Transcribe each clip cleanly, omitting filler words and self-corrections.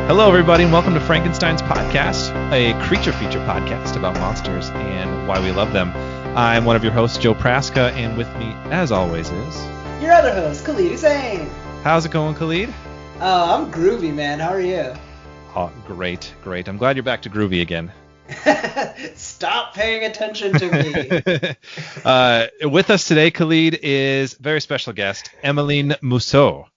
Hello, everybody, and welcome to Frankenstein's Podcast, a creature feature podcast about monsters and why we love them. I'm one of your hosts, Joe Praska, and with me, as always, is... your other host, Khalid Hussain. How's it going, Khalid? Oh, I'm groovy, man. How are you? Oh, great. I'm glad you're back to groovy again. Stop paying attention to me. With us today, Khalid, is a very special guest, Emelyne Museaux.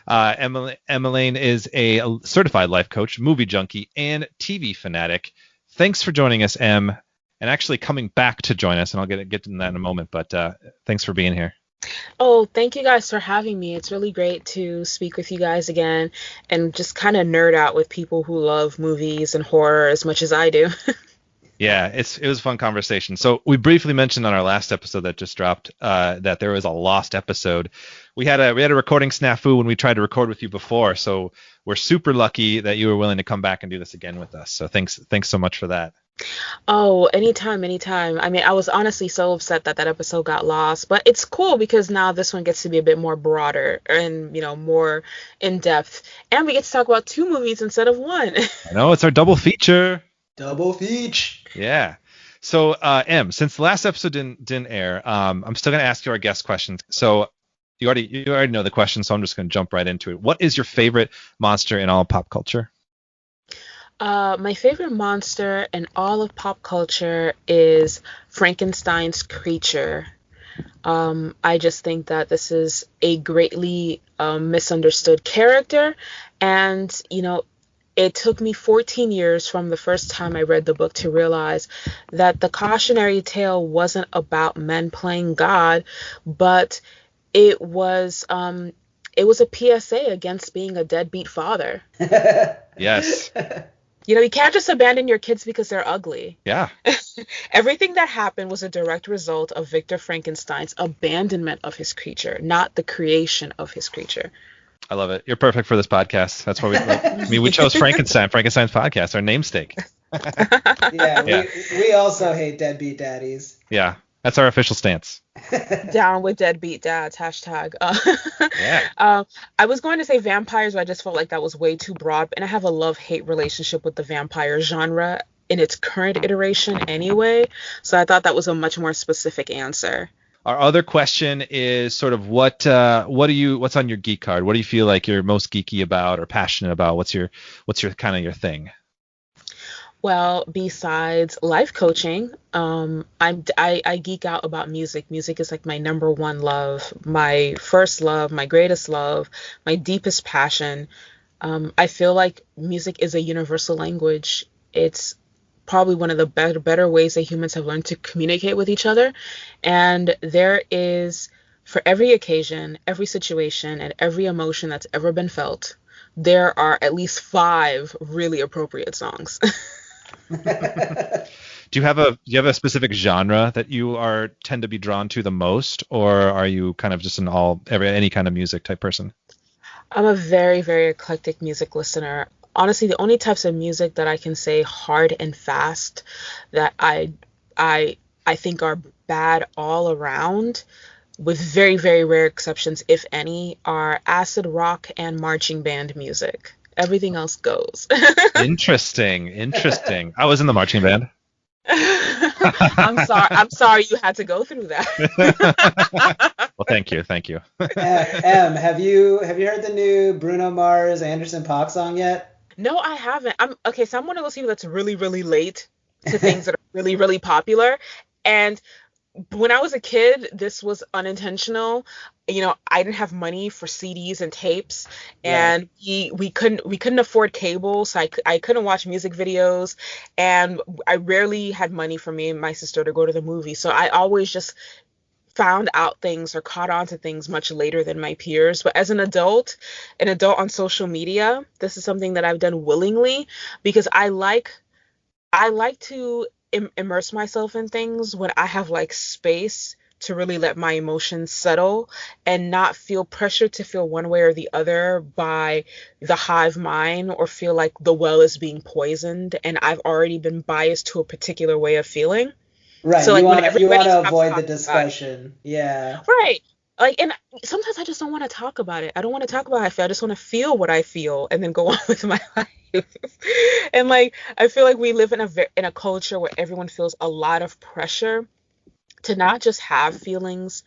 Emelyne is a certified life coach, movie junkie, and TV fanatic. Thanks for joining us, Em, and actually coming back to join us, and I'll get to that in a moment, but thanks for being here. Oh, thank you guys for having me. It's really great to speak with you guys again and just kind of nerd out with people who love movies and horror as much as I do. Yeah, it was a fun conversation. So we briefly mentioned on our last episode that just dropped that there was a lost episode. We had a recording snafu when we tried to record with you before, so we're super lucky that you were willing to come back and do this again with us. So thanks so much for that. Oh, anytime. I mean, I was honestly so upset that episode got lost, but it's cool because now this one gets to be a bit more broader and, more in depth, and we get to talk about two movies instead of one. I know, it's our double feature. Double feature. Yeah. So, Em, since the last episode didn't air, I'm still going to ask you our guest questions. So you already know the question, so I'm just going to jump right into it. What is your favorite monster in all of pop culture? My favorite monster in all of pop culture is Frankenstein's creature. I just think that this is a greatly misunderstood character, and it took me 14 years from the first time I read the book to realize that the cautionary tale wasn't about men playing God, but it was a PSA against being a deadbeat father. Yes. You can't just abandon your kids because they're ugly. Yeah. Everything that happened was a direct result of Victor Frankenstein's abandonment of his creature, not the creation of his creature. I love it. You're perfect for this podcast. That's why we chose Frankenstein's podcast, our namesake. Yeah, we also hate deadbeat daddies. Yeah, that's our official stance. Down with deadbeat dads, hashtag. Yeah. I was going to say vampires, but I just felt like that was way too broad. And I have a love-hate relationship with the vampire genre in its current iteration anyway. So I thought that was a much more specific answer. Our other question is sort of what's on your geek card? What do you feel like you're most geeky about or passionate about? What's your kind of your thing? Well, besides life coaching, I geek out about music. Music is like my number one love, my first love, my greatest love, my deepest passion. I feel like music is a universal language. It's probably one of the better ways that humans have learned to communicate with each other. And there is, for every occasion, every situation, and every emotion that's ever been felt, there are at least 5 really appropriate songs. Do you have a specific genre that you tend to be drawn to the most, or are you kind of just any kind of music type person? I'm a very, very eclectic music listener. Honestly, the only types of music that I can say hard and fast that I think are bad all around, with very, very rare exceptions, if any, are acid rock and marching band music. Everything else goes. Interesting. I was in the marching band. I'm sorry you had to go through that. Well, thank you. Em, have you heard the new Bruno Mars Anderson .Paak song yet? No, I haven't. So I'm one of those people that's really, really late to things that are really, really popular. And when I was a kid, this was unintentional. I didn't have money for CDs and tapes, and we couldn't afford cable, so I couldn't watch music videos, and I rarely had money for me and my sister to go to the movie. So I always just found out things or caught on to things much later than my peers. But as an adult on social media, this is something that I've done willingly because I like to immerse myself in things when I have like space to really let my emotions settle and not feel pressure to feel one way or the other by the hive mind or feel like the well is being poisoned and I've already been biased to a particular way of feeling. Right. So you want to avoid the discussion. Yeah. Right. Like, and sometimes I just don't want to talk about it. I don't want to talk about how I feel. I just want to feel what I feel and then go on with my life. And like, I feel like we live in a culture where everyone feels a lot of pressure to not just have feelings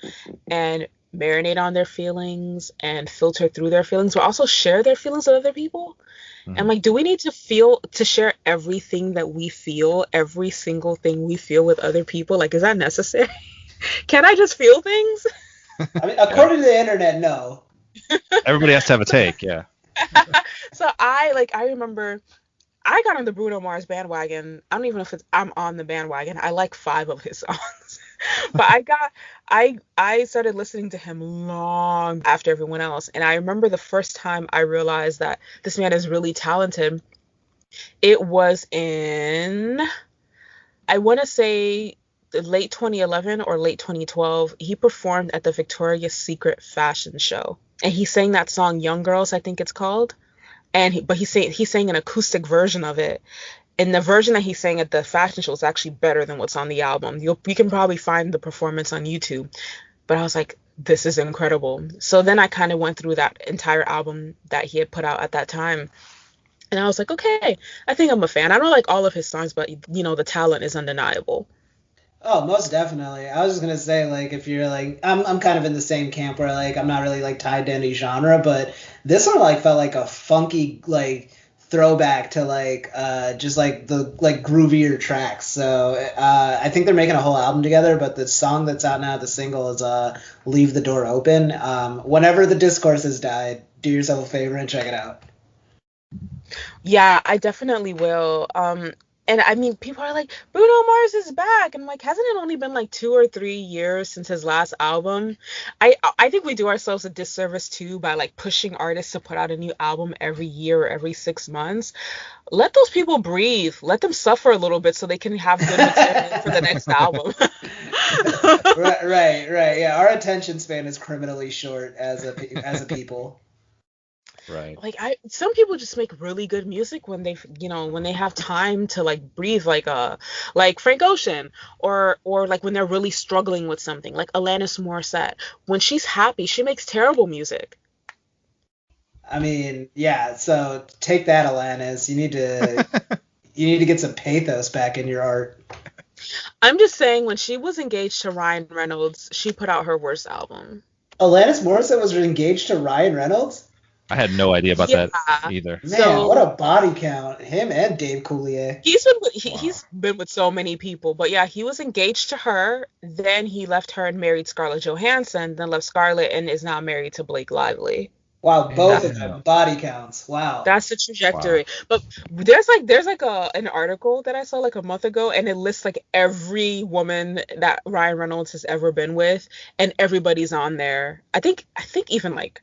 and marinate on their feelings and filter through their feelings, but also share their feelings with other people. And Mhm. like, do we need to share everything that we feel, every single thing we feel with other people? Like, is that necessary? Can I just feel things? I mean, Yeah. according to the internet, no. Everybody has to have a take. Yeah. So I remember I got on the Bruno Mars bandwagon. I don't even know if I'm on the bandwagon. I like 5 of his songs. But I started listening to him long after everyone else. And I remember the first time I realized that this man is really talented. It was in, I want to say, the late 2011 or late 2012. He performed at the Victoria's Secret fashion show. And he sang that song Young Girls, I think it's called. But he sang an acoustic version of it. And the version that he sang at the fashion show is actually better than what's on the album. You can probably find the performance on YouTube. But I was like, this is incredible. So then I kind of went through that entire album that he had put out at that time. And I was like, okay, I think I'm a fan. I don't like all of his songs, but the talent is undeniable. Oh, most definitely. I was just gonna say, like, if you're like, I'm kind of in the same camp where like I'm not really like tied to any genre, but this one like felt like a funky like throwback to like just like the like groovier tracks. So I think they're making a whole album together, but the song that's out now, the single is "Leave the Door Open." Whenever the discourse has died, do yourself a favor and check it out. Yeah, I definitely will. And I mean, people are like, Bruno Mars is back, and I'm like, hasn't it only been like 2 or 3 years since his last album? I think we do ourselves a disservice too by like pushing artists to put out a new album every year or every 6 months. Let those people breathe. Let them suffer a little bit so they can have good material for the next album. Right. Yeah, our attention span is criminally short as a people. Right. Like some people just make really good music when they have time to like breathe, like Frank Ocean, or like when they're really struggling with something, like Alanis Morissette. When she's happy, she makes terrible music. I mean, yeah. So take that, Alanis. You need to get some pathos back in your art. I'm just saying, when she was engaged to Ryan Reynolds, she put out her worst album. Alanis Morissette was engaged to Ryan Reynolds. I had no idea about Yeah. that either. Man, what So a body count! Him and Dave Coulier. Wow. he's been with so many people, but yeah, he was engaged to her. Then he left her and married Scarlett Johansson. Then left Scarlett and is now married to Blake Lively. Wow, both of Yeah. them body counts. Wow. That's the Wow. trajectory. But there's like an article that I saw like a month ago, and it lists like every woman that Ryan Reynolds has ever been with, and everybody's on there. I think even like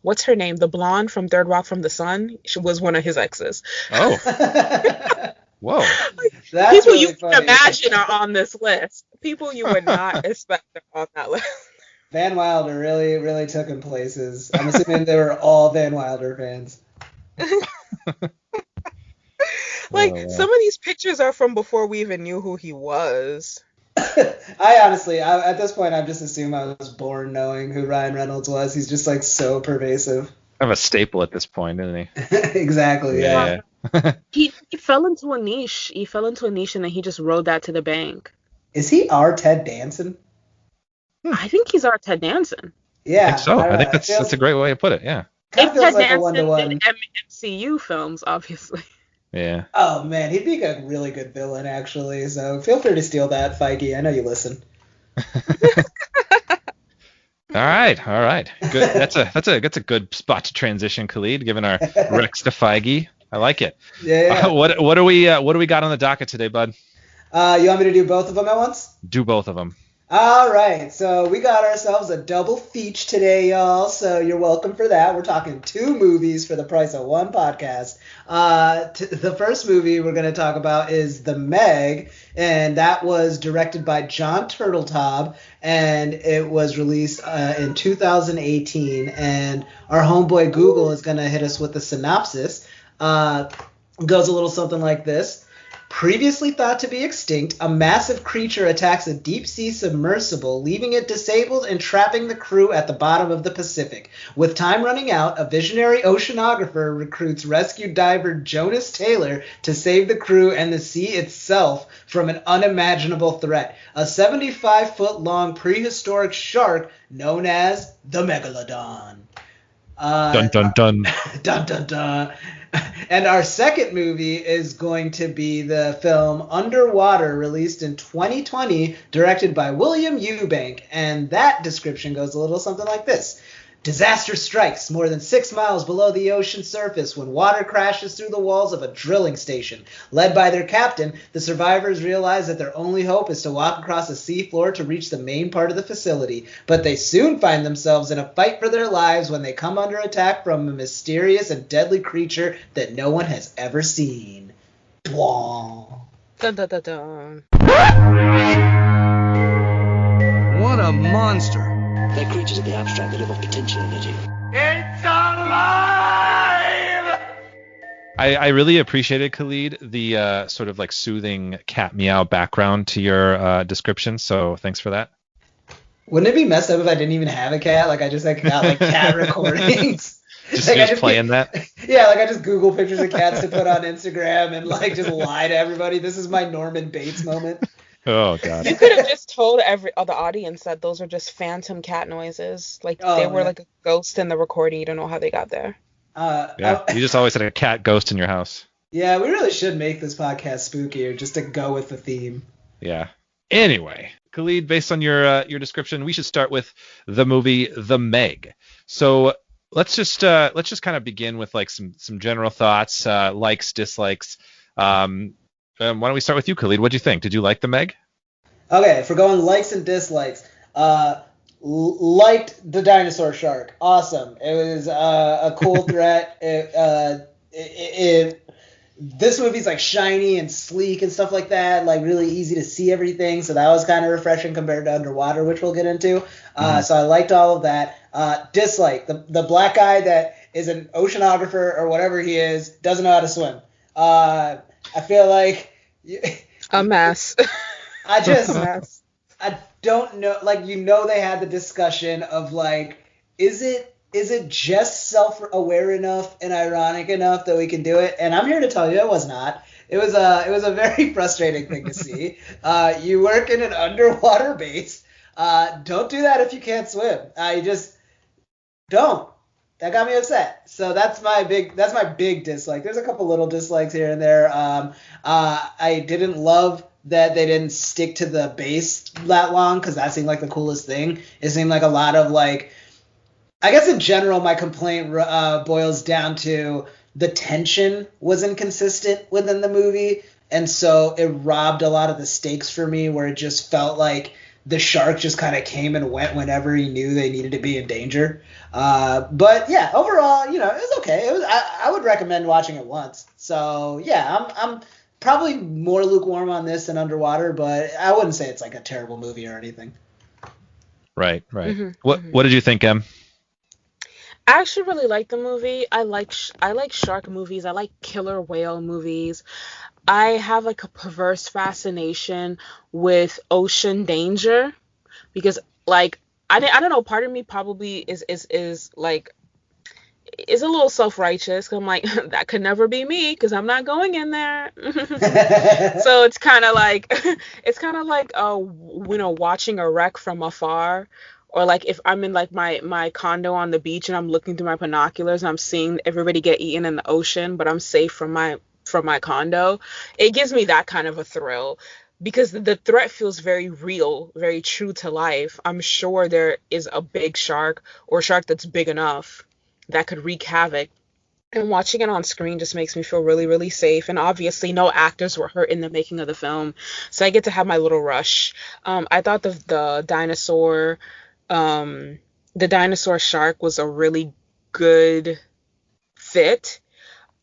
what's her name? The blonde from Third Rock from the Sun. She was one of his exes. Oh. That's Whoa. People you really can funny. imagine are on this list. People you would not expect are on that list. Van Wilder really, really took him places. I'm assuming they were all Van Wilder fans. Like Oh, some of these pictures are from before we even knew who he was. I honestly, at this point, I just assume I was born knowing who Ryan Reynolds was. He's just like so pervasive. kind of a staple at this point, isn't he? Exactly. Yeah. Yeah. He fell into a niche. He fell into a niche and then he just rode that to the bank. Is he our Ted Danson? I think he's our Ted Danson. Yeah. I think so. I think feel- that's a great way to put it. Yeah. Kind If of feels Ted like a Danson one-to-one. did MCU films, obviously. Yeah. Oh man, he'd be a really good villain actually. So feel free to steal that, Feige. I know you listen. All right. Good. That's a good spot to transition, Khalid, given our Rex to Feige. I like it. Yeah. What do we got on the docket today, bud? You want me to do both of them at once? Do both of them. All right, so we got ourselves a double feature today, y'all. So you're welcome for that. We're talking 2 movies for the price of 1 podcast. The first movie we're going to talk about is The Meg, and that was directed by John Turteltaub, and it was released in 2018. And our homeboy Google is going to hit us with the synopsis. Goes a little something like this. Previously thought to be extinct, a massive creature attacks a deep-sea submersible, leaving it disabled and trapping the crew at the bottom of the Pacific. With time running out, a visionary oceanographer recruits rescue diver Jonas Taylor to save the crew and the sea itself from an unimaginable threat. A 75-foot-long prehistoric shark known as the Megalodon. Dun dun dun. Dun dun dun. And our second movie is going to be the film Underwater, released in 2020, directed by William Eubank. And that description goes a little something like this. Disaster strikes more than 6 miles below the ocean surface when water crashes through the walls of a drilling station. Led by their captain, the survivors realize that their only hope is to walk across the seafloor to reach the main part of the facility. But they soon find themselves in a fight for their lives when they come under attack from a mysterious and deadly creature that no one has ever seen. Blah. Dun, dun, dun, dun. What a monster. They're creatures of the abstract that live off potential energy. It's alive! I really appreciated, Khalid, the sort of like soothing cat meow background to your description. So thanks for that. Wouldn't it be messed up if I didn't even have a cat? Like I just like got like cat recordings. Just, Like, you're just playing that. Yeah, like I just Google pictures of cats to put on Instagram and like just lie to everybody. This is my Norman Bates moment. Oh God. You could have just told the audience that those are just phantom cat noises. Like they were like a ghost in the recording. You don't know how they got there. Yeah, you just always had a cat ghost in your house. Yeah, we really should make this podcast spookier just to go with the theme. Yeah. Anyway, Khalid, based on your description, we should start with the movie The Meg. So let's just kind of begin with like some general thoughts, likes, dislikes. Why don't we start with you, Khalid? What do you think? Did you like The Meg? Okay, if we're going likes and dislikes, liked the dinosaur shark. Awesome. It was a cool threat. This movie's like shiny and sleek and stuff like that, like really easy to see everything. So that was kind of refreshing compared to Underwater, which we'll get into. So I liked all of that. Dislike the black guy that is an oceanographer or whatever he is doesn't know how to swim. I feel like A mess. I just A mess. I don't know, like, they had the discussion of like, is it just self-aware enough and ironic enough that we can do it? And I'm here to tell you it was not. It was a very frustrating thing to see. You work in an underwater base. Don't do that if you can't swim. You just don't. That got me upset. So that's my big dislike. There's a couple little dislikes here and there. I didn't love that they didn't stick to the base that long, because that seemed like the coolest thing. It seemed like a lot of like, I guess in general my complaint boils down to the tension was inconsistent within the movie, and so it robbed a lot of the stakes for me, where it just felt like the shark just kind of came and went whenever he knew they needed to be in danger. But yeah, overall, it was okay. I would recommend watching it once. So yeah, I'm probably more lukewarm on this than Underwater, but I wouldn't say it's like a terrible movie or anything. Right. Mm-hmm, What did you think, Em? I actually really like the movie. I like shark movies. I like killer whale movies. I have like a perverse fascination with ocean danger, because like I don't know, part of me probably is like is a little self-righteous. I'm like, that could never be me because I'm not going in there. So it's kind of like watching a wreck from afar. Or like if I'm in like my condo on the beach and I'm looking through my binoculars and I'm seeing everybody get eaten in the ocean, but I'm safe from my condo. It gives me that kind of a thrill, because the threat feels very real, very true to life. I'm sure there is a big shark or a shark that's big enough that could wreak havoc. And watching it on screen just makes me feel really, really safe. And obviously no actors were hurt in the making of the film, so I get to have my little rush. I thought the dinosaur shark was a really good fit.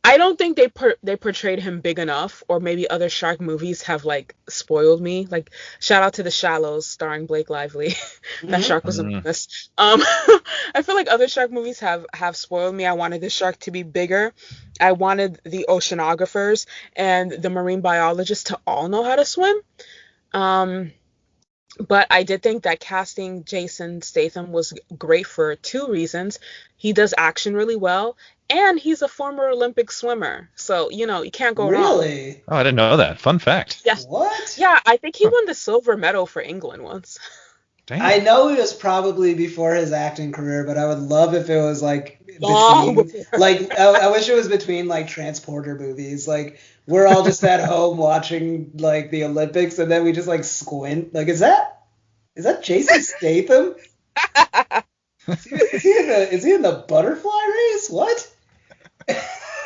I don't think they portrayed him big enough, or maybe other shark movies have like spoiled me. Like shout out to The Shallows starring Blake Lively. That Hmm. shark was a mess. I feel like other shark movies have spoiled me. I wanted the shark to be bigger. I wanted the oceanographers and the marine biologists to all know how to swim. Um, but I did think that casting Jason Statham was great for two reasons. He does action really well, and he's a former Olympic swimmer. So, you can't go wrong. Really? Oh, I didn't know that. Fun fact. Yes. What? Yeah, I think he Huh. won the silver medal for England once. I Damn. know it was probably before his acting career, but I would love if it was like Long between, before. like I wish it was between like transporter movies. Like we're all just at home watching like the Olympics, and then we just like squint. Like, is that Jason Statham? Is he in the butterfly race? What?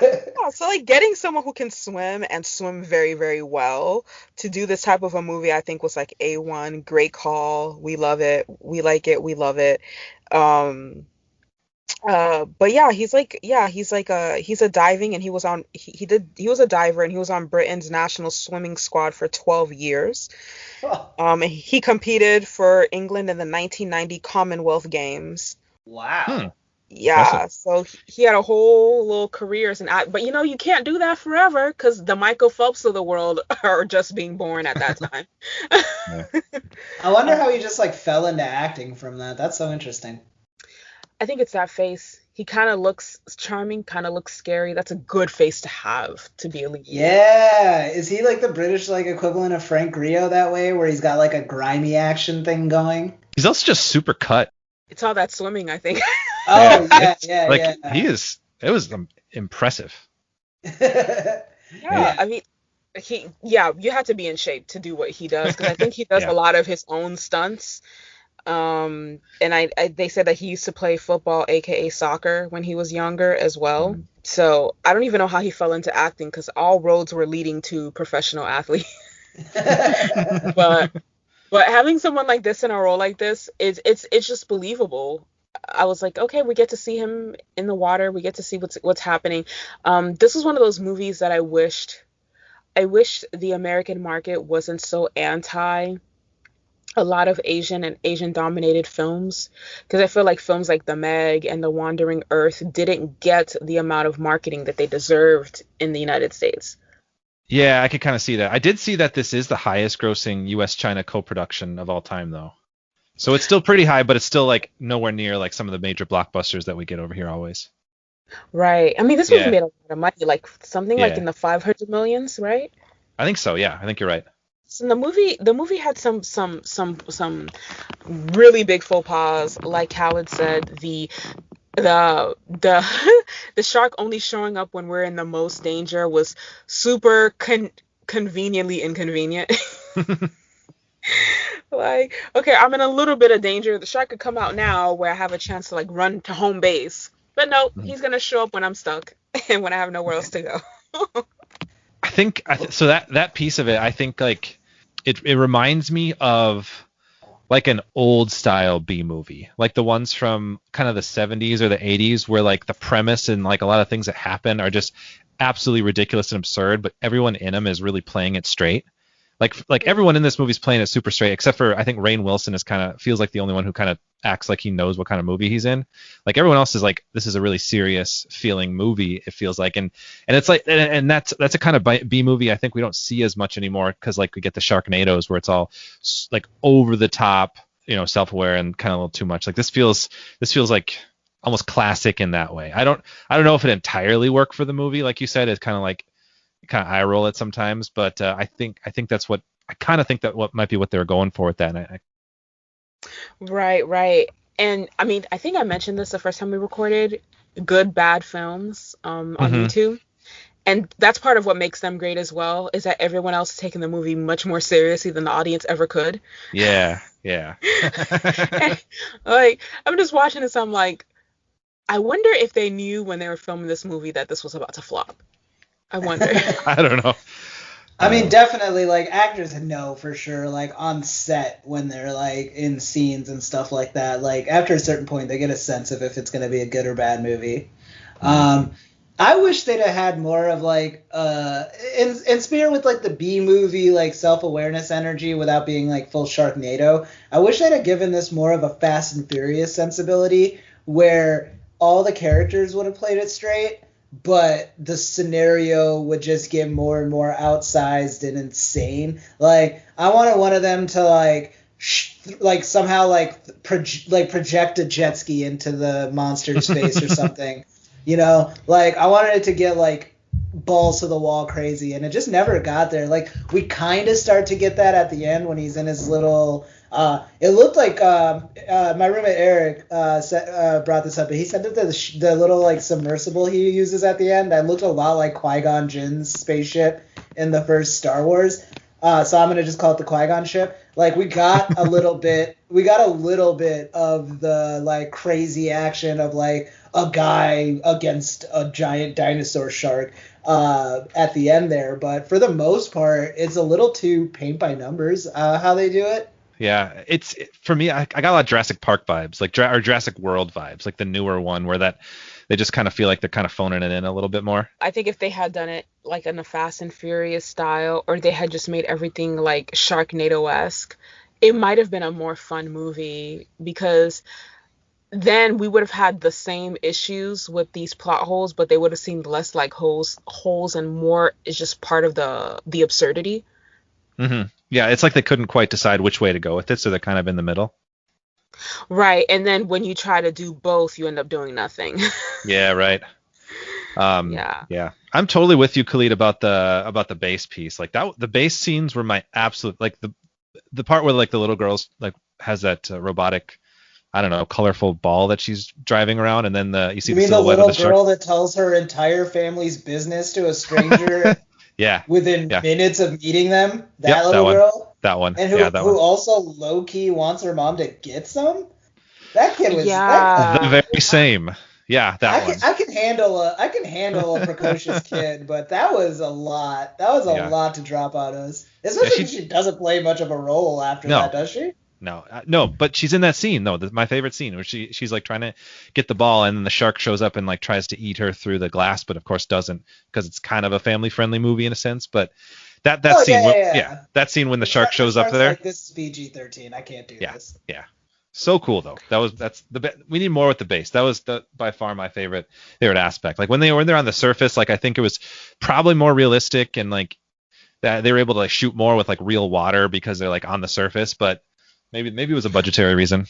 Yeah, so like getting someone who can swim and swim very, very well to do this type of a movie, I think was like A1, great call. We love it. We like it. We love it. Um, but yeah, he's a diving, and he was a diver, and he was on Britain's national swimming squad for 12 years. He competed for England in the 1990 Commonwealth Games. Wow. Yeah, Impressive. so he had a whole little career as an act, but you can't do that forever because the Michael Phelps of the world are just being born at that time. Yeah. I wonder how he just like fell into acting from that. That's so interesting. I think it's that face. He kind of looks charming, kind of looks scary. That's a good face to have to be a lead. Yeah. Is he like the British like equivalent of Frank Grillo that way, where he's got like a grimy action thing going? He's also just super cut. It's all that swimming, I think. Oh yeah, It's yeah, like yeah. he is. It was impressive. Yeah, Yeah. I mean, you have to be in shape to do what he does because I think he does Yeah. a lot of his own stunts. And they said that he used to play football, aka soccer, when he was younger as well. Mhm. So I don't even know how he fell into acting because all roads were leading to professional athlete. But having someone like this in a role like this, it's just believable. I was like, okay, we get to see him in the water. We get to see what's happening. This was one of those movies that I wish the American market wasn't so anti a lot of Asian and Asian dominated films, because I feel like films like The Meg and The Wandering Earth didn't get the amount of marketing that they deserved in the United States. Yeah, I could kind of see that. I did see that this is the highest grossing US-China co-production of all time, though. So it's still pretty high, but it's still like nowhere near like some of the major blockbusters that we get over here always. Right. I mean, this movie Yeah. made a lot of money, like something like Yeah. in the 500 millions, right? I think so. Yeah, I think you're right. So the movie had some really big faux pas, like Khaled said, the the shark only showing up when we're in the most danger was super conveniently inconvenient. Like, okay, I'm in a little bit of danger. The shark could come out now where I have a chance to like run to home base. But no, he's gonna show up when I'm stuck and when I have nowhere else to go. So that piece of it, I think like it reminds me of like an old style B movie, like the ones from kind of the 70s or the 80s, where like the premise and like a lot of things that happen are just absolutely ridiculous and absurd, but everyone in them is really playing it straight. Like everyone in this movie is playing it super straight, except for I think Rainn Wilson is kind of feels like the only one who kind of acts like he knows what kind of movie he's in. Like everyone else is like, this is a really serious feeling movie. It feels like, and it's like, and that's a kind of B movie I think we don't see as much anymore, because like we get the Sharknadoes where it's all like over the top, self-aware and kind of a little too much. Like this feels like almost classic in that way. I don't know if it entirely worked for the movie, like you said. It's kind of eye roll it sometimes, but I think that's what I kind of think that what might be what they were going for with that. And Right. And I mean, I think I mentioned this the first time we recorded good bad films on YouTube. And that's part of what makes them great as well, is that everyone else is taking the movie much more seriously than the audience ever could. yeah. Like, I'm just watching this, I'm like, I wonder if they knew when they were filming this movie that this was about to flop. I wonder. I don't know. I mean, definitely, like, actors know for sure, like, on set when they're, like, in scenes and stuff like that. Like, after a certain point, they get a sense of if it's going to be a good or bad movie. I wish they'd have had more of like in spirit with like the B movie like self-awareness energy without being like full Sharknado. I wish they'd have given this more of a Fast and Furious sensibility where all the characters would have played it straight, but the scenario would just get more and more outsized and insane. Like I wanted one of them to like somehow project a jet ski into the monster's face or something. You know, like I wanted it to get like balls to the wall crazy, and it just never got there. Like we kind of start to get that at the end when he's in his little. It looked like my roommate Eric brought this up, but he said that the little like submersible he uses at the end that looked a lot like Qui-Gon Jinn's spaceship in the first Star Wars. So I'm gonna just call it the Qui-Gon ship. Like we got a little bit of the like crazy action of like a guy against a giant dinosaur shark at the end there, but for the most part, it's a little too paint by numbers how they do it. Yeah, for me. I got a lot of Jurassic Park vibes, like or Jurassic World vibes, like the newer one, where that they just kind of feel like they're kind of phoning it in a little bit more. I think if they had done it like in a Fast and Furious style, or they had just made everything like Sharknado-esque, it might have been a more fun movie, because then we would have had the same issues with these plot holes, but they would have seemed less like holes and more is just part of the absurdity. Mm-hmm. Yeah, it's like they couldn't quite decide which way to go with it, so they're kind of in the middle. Right, and then when you try to do both, you end up doing nothing. Yeah, right. Yeah. Yeah. I'm totally with you, Khalid, about the bass piece. Like that, the bass scenes were my absolute, like the part where like the little girl's like has that robotic, I don't know, colorful ball that she's driving around, and then you see You the mean the silhouette of little the shark. girl that tells her entire family's business to a stranger Yeah. within Yeah. minutes of meeting them? That Yep, little girl? That one. And Yeah, that who one. also low key wants her mom to get some? That kid was Yeah. The very same. Yeah, that one. I can handle a precocious kid, but that was a lot. That was a Yeah. lot to drop on us. Especially because she doesn't play much of a role after that, does she? No, but she's in that scene. No, my favorite scene where she's like trying to get the ball, and then the shark shows up and like tries to eat her through the glass, but of course doesn't, because it's kind of a family friendly movie in a sense. But that scene, that scene when the shark shows up there. Like, this is PG-13. I can't do this. Yeah. So cool though. That's we need more with the bass. That was by far my favorite aspect. Like when they're on the surface, like I think it was probably more realistic, and like that they were able to like shoot more with like real water because they're like on the surface, but maybe it was a budgetary reason.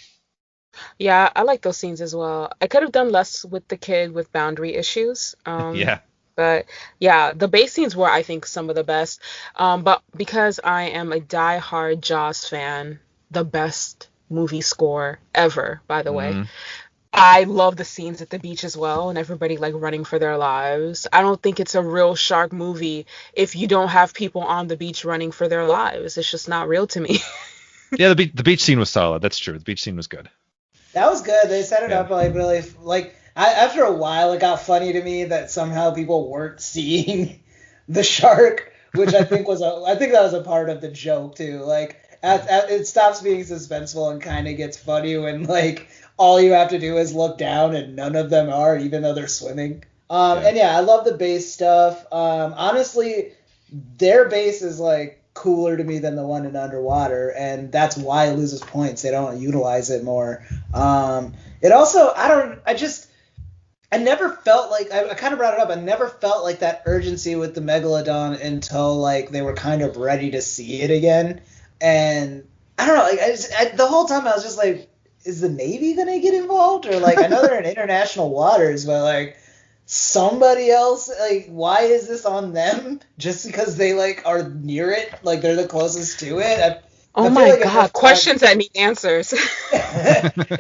Yeah, I like those scenes as well. I could have done less with the kid with boundary issues. Yeah. But yeah, the bass scenes were, I think, some of the best. But because I am a diehard Jaws fan, the best movie score ever, by the way. I love the scenes at the beach as well, and everybody like running for their lives. I don't think it's a real shark movie if you don't have people on the beach running for their lives. It's just not real to me. Yeah, the beach scene was solid. That's true. The beach scene was good. That was good. They set it up like really like. After a while, it got funny to me that somehow people weren't seeing the shark, which I think that was a part of the joke too. Like it stops being suspenseful and kind of gets funny when like all you have to do is look down and none of them are, even though they're swimming. And yeah, I love the bass stuff. Honestly, their bass is like cooler to me than the one in Underwater, and that's why it loses points. They don't utilize it more. It also, I never felt like, I kind of brought it up, I never felt like that urgency with the Megalodon until like they were kind of ready to see it again. And I don't know, like the whole time I was just like, is the Navy gonna get involved? Or like, I know they're in international waters, but like somebody else, like why is this on them? Just because they like are near it, like they're the closest to it? Oh my God, questions that need answers.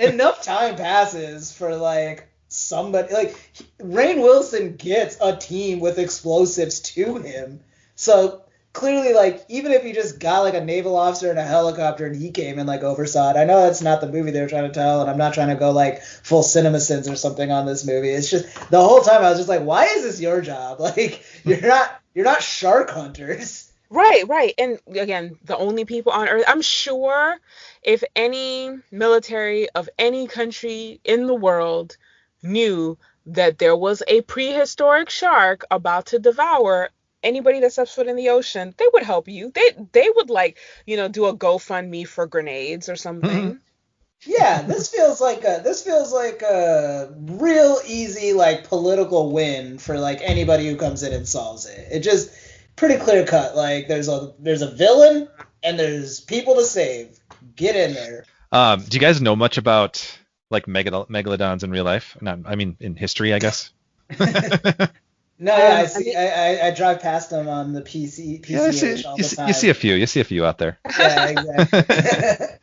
Enough time passes for like somebody, like Rainn Wilson gets a team with explosives to him. So clearly, like, even if you just got like a naval officer in a helicopter and he came and like oversaw it, I know that's not the movie they were trying to tell, and I'm not trying to go like full CinemaSins or something on this movie. It's just the whole time I was just like, why is this your job? Like, you're not shark hunters. Right. And again, the only people on Earth, I'm sure if any military of any country in the world knew that there was a prehistoric shark about to devour anybody that steps foot in the ocean, they would help you. They would do a GoFundMe for grenades or something. Yeah, this feels like a real easy like political win for like anybody who comes in and solves it. It just pretty clear cut. Like there's a villain and there's people to save. Get in there. Do you guys know much about like megalodons in real life? No, I mean in history, I guess. No, yeah, I see. I drive past them on the PCH all the time. You see a few out there. Yeah, exactly.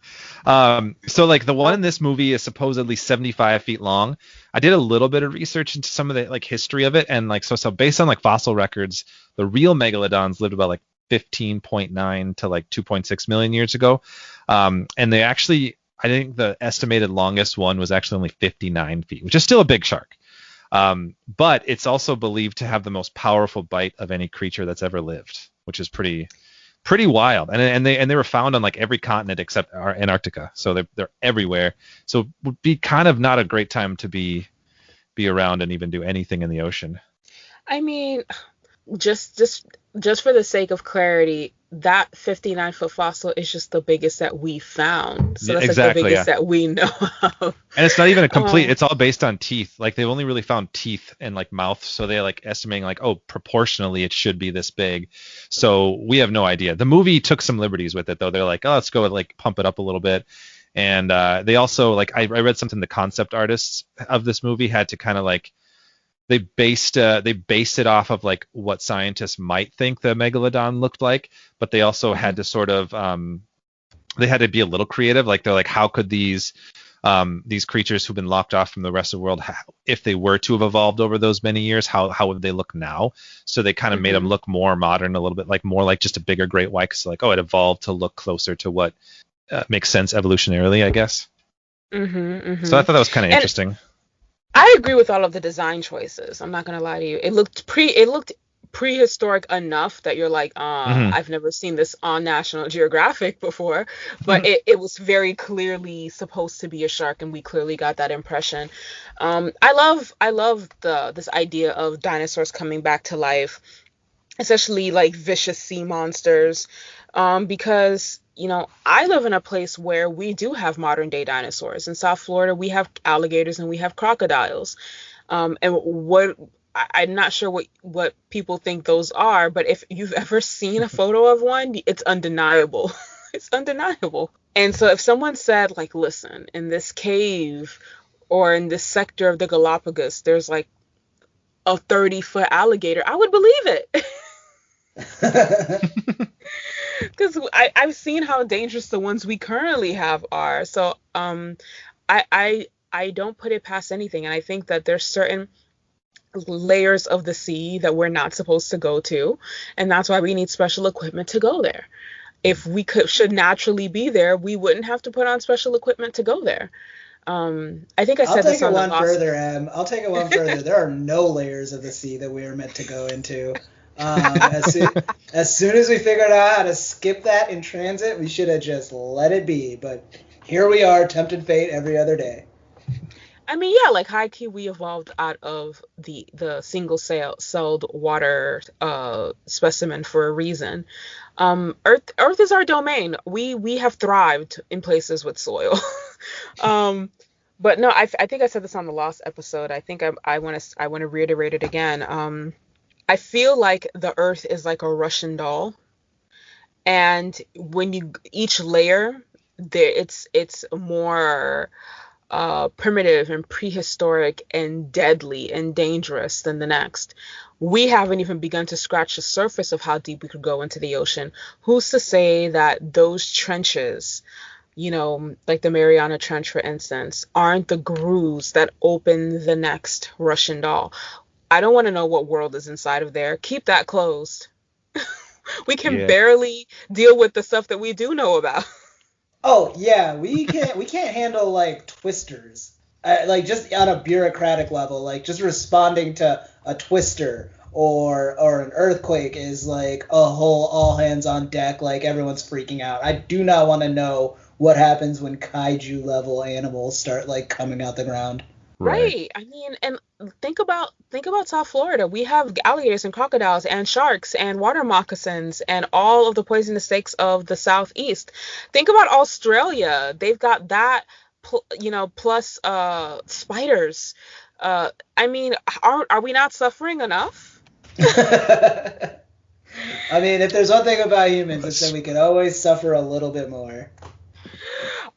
So like the one in this movie is supposedly 75 feet long. I did a little bit of research into some of the like history of it, and like so based on like fossil records, the real megalodons lived about like 15.9 to like 2.6 million years ago. And they actually, I think the estimated longest one was actually only 59 feet, which is still a big shark. But it's also believed to have the most powerful bite of any creature that's ever lived, which is pretty wild. And they were found on like every continent except Antarctica. So they're everywhere. So it would be kind of not a great time to be around and even do anything in the ocean. I mean, just for the sake of clarity, that 59-foot fossil is just the biggest that we found. So that's exactly, like the biggest that we know of. And it's not even a complete, it's all based on teeth. Like they've only really found teeth and like mouth. So they're like estimating like, oh, proportionally it should be this big. So we have no idea. The movie took some liberties with it though. They're like, oh, let's go like pump it up a little bit. And they also like, I read something, the concept artists of this movie had to kind of like, they based it off of like what scientists might think the megalodon looked like, but they also had to sort of they had to be a little creative. Like they're like, how could these creatures who've been locked off from the rest of the world, if they were to have evolved over those many years, how would they look now? So they kind of made them look more modern, a little bit like more like just a bigger great white, because like, oh, it evolved to look closer to what makes sense evolutionarily, I guess. So I thought that was kind of interesting. I agree with all of the design choices. I'm not gonna lie to you. It looked prehistoric enough that you're like, I've never seen this on National Geographic before. But it was very clearly supposed to be a shark, and we clearly got that impression. I love this idea of dinosaurs coming back to life, especially like vicious sea monsters, because I live in a place where we do have modern day dinosaurs. In South Florida, we have alligators and we have crocodiles. And I'm not sure what people think those are, but if you've ever seen a photo of one, it's undeniable. It's undeniable. And so if someone said like, listen, in this cave or in this sector of the Galapagos, there's like a 30-foot alligator, I would believe it. Because I've seen how dangerous the ones we currently have are. So I don't put it past anything. And I think that there's certain layers of the sea that we're not supposed to go to. And that's why we need special equipment to go there. If we should naturally be there, we wouldn't have to put on special equipment to go there. I think I said this on the last... I'll take it one further, Em. I'll take it one further. There are no layers of the sea that we are meant to go into. As soon as we figured out how to skip that in transit, we should have just let it be. But here we are, tempting fate every other day. I mean, yeah, like high key, we evolved out of the single-celled water specimen for a reason. Earth is our domain. We have thrived in places with soil. But no, I think I said this on the last episode. I think I want to reiterate it again. I feel like the Earth is like a Russian doll, and when each layer, it's more primitive and prehistoric and deadly and dangerous than the next. We haven't even begun to scratch the surface of how deep we could go into the ocean. Who's to say that those trenches, like the Mariana Trench, for instance, aren't the grooves that open the next Russian doll? I don't want to know what world is inside of there. Keep that closed. We can barely deal with the stuff that we do know about. Oh yeah, we can't handle like twisters, like just on a bureaucratic level, like just responding to a twister or an earthquake is like a whole all hands on deck, like everyone's freaking out. I do not want to know what happens when kaiju level animals start like coming out the ground. Right. I mean, and think about South Florida. We have alligators and crocodiles and sharks and water moccasins and all of the poisonous snakes of the southeast. Think about Australia. They've got that, plus spiders. I mean, are we not suffering enough? I mean, if there's one thing about humans, it's that we can always suffer a little bit more.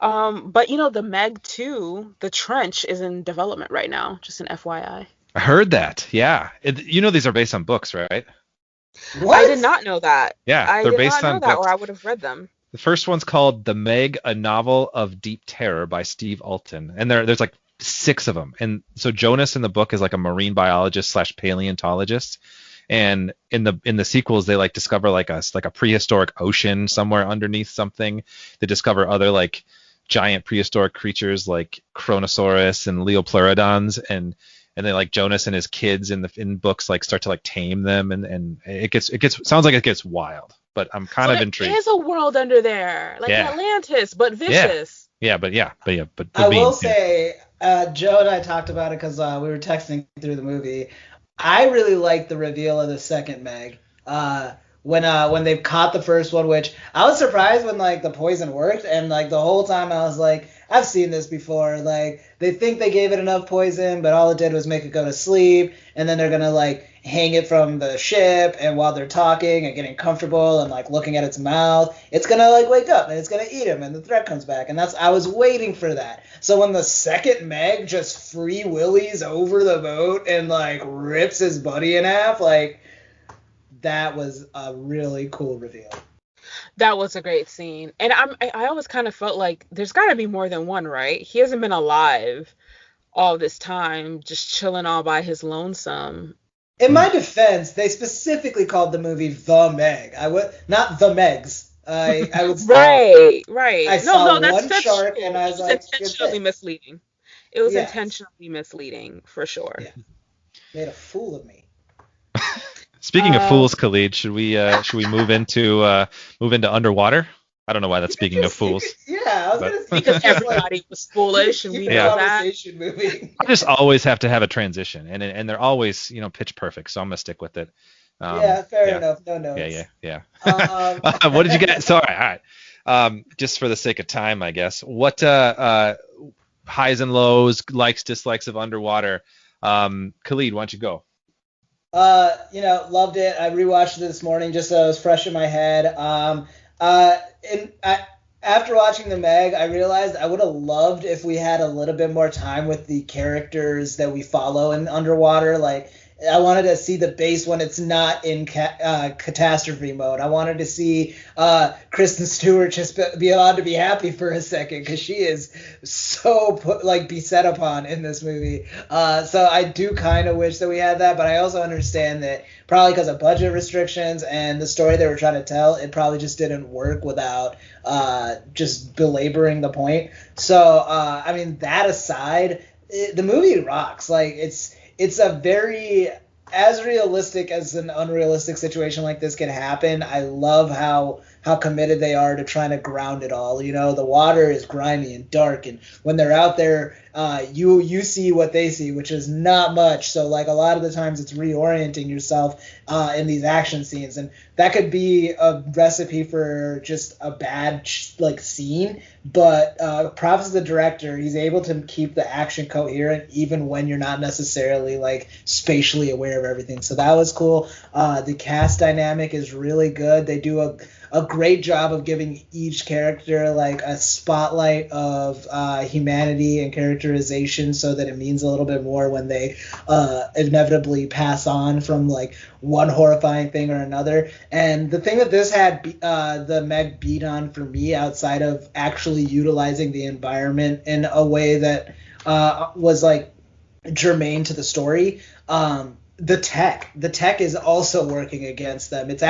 But the Meg 2, the trench is in development right now, just an FYI. I heard that. Yeah. These are based on books, right? What? I did not know that. Yeah, I they're did based not know on that, books. or I would have read them. The first one's called The Meg, a Novel of Deep Terror by Steve Alton. And there's like 6 of them. And so Jonas in the book is like a marine biologist / paleontologist. And in the sequels, they like discover like a prehistoric ocean somewhere underneath something. They discover other like giant prehistoric creatures like Chronosaurus and Leopleurodons, and then like Jonas and his kids in books like start to like tame them, and it gets sounds like it gets wild. But I'm kind of intrigued. There is a world under there, like Atlantis, but vicious. But I will say, Joe and I talked about it because we were texting through the movie. I really liked the reveal of the second Meg. When they've caught the first one, which I was surprised when like the poison worked, and like the whole time I was like, I've seen this before. Like they think they gave it enough poison, but all it did was make it go to sleep, and then they're gonna like hang it from the ship, and while they're talking and getting comfortable and like looking at its mouth, it's gonna like wake up and it's gonna eat him, and the threat comes back, and I was waiting for that. So when the second Meg just free willies over the boat and like rips his buddy in half, like that was a really cool reveal. That was a great scene, and I always kind of felt like there's got to be more than one, right? He hasn't been alive all this time, just chilling all by his lonesome. In my defense, they specifically called the movie The Meg. Not The Megs. I would right. I saw that's one shark, true. and I was It like, intentionally misleading. It was Yes. intentionally misleading for sure. Yeah. Made a fool of me. Speaking of fools, Khalid, should we move into Underwater? I don't know why that's speaking of fools. Yeah, I was gonna say Because everybody was foolish, and we keep the know that. conversation moving. I just always have to have a transition, and they're always pitch perfect, so I'm gonna stick with it. Yeah, fair enough. No notes. Yeah. Um, What did you get? So all right. Just for the sake of time, I guess. What highs and lows, likes, dislikes of Underwater? Khalid, why don't you go? Loved it. I rewatched it this morning just so it was fresh in my head. After watching the Meg, I realized I would have loved if we had a little bit more time with the characters that we follow in Underwater. Like, I wanted to see the base when it's not in catastrophe mode. I wanted to see Kristen Stewart just be allowed to be happy for a second, because she is so beset upon in this movie. So I do kind of wish that we had that, but I also understand that probably because of budget restrictions and the story they were trying to tell, it probably just didn't work without just belaboring the point. So I mean, that aside, the movie rocks. Like it's a very, as realistic as an unrealistic situation like this can happen. I love how committed they are to trying to ground it all. The water is grimy and dark, and when they're out there, you see what they see, which is not much. So like a lot of the times it's reorienting yourself in these action scenes, and that could be a recipe for just a bad scene. But props to the director. He's able to keep the action coherent even when you're not necessarily like spatially aware of everything. So that was cool. The cast dynamic is really good. They do a great job of giving each character like a spotlight of humanity and characterization, so that it means a little bit more when they inevitably pass on from like one horrifying thing or another. And the thing that this had the Meg beat on for me, outside of actually utilizing the environment in a way that was like germane to the story, The tech is also working against them. It's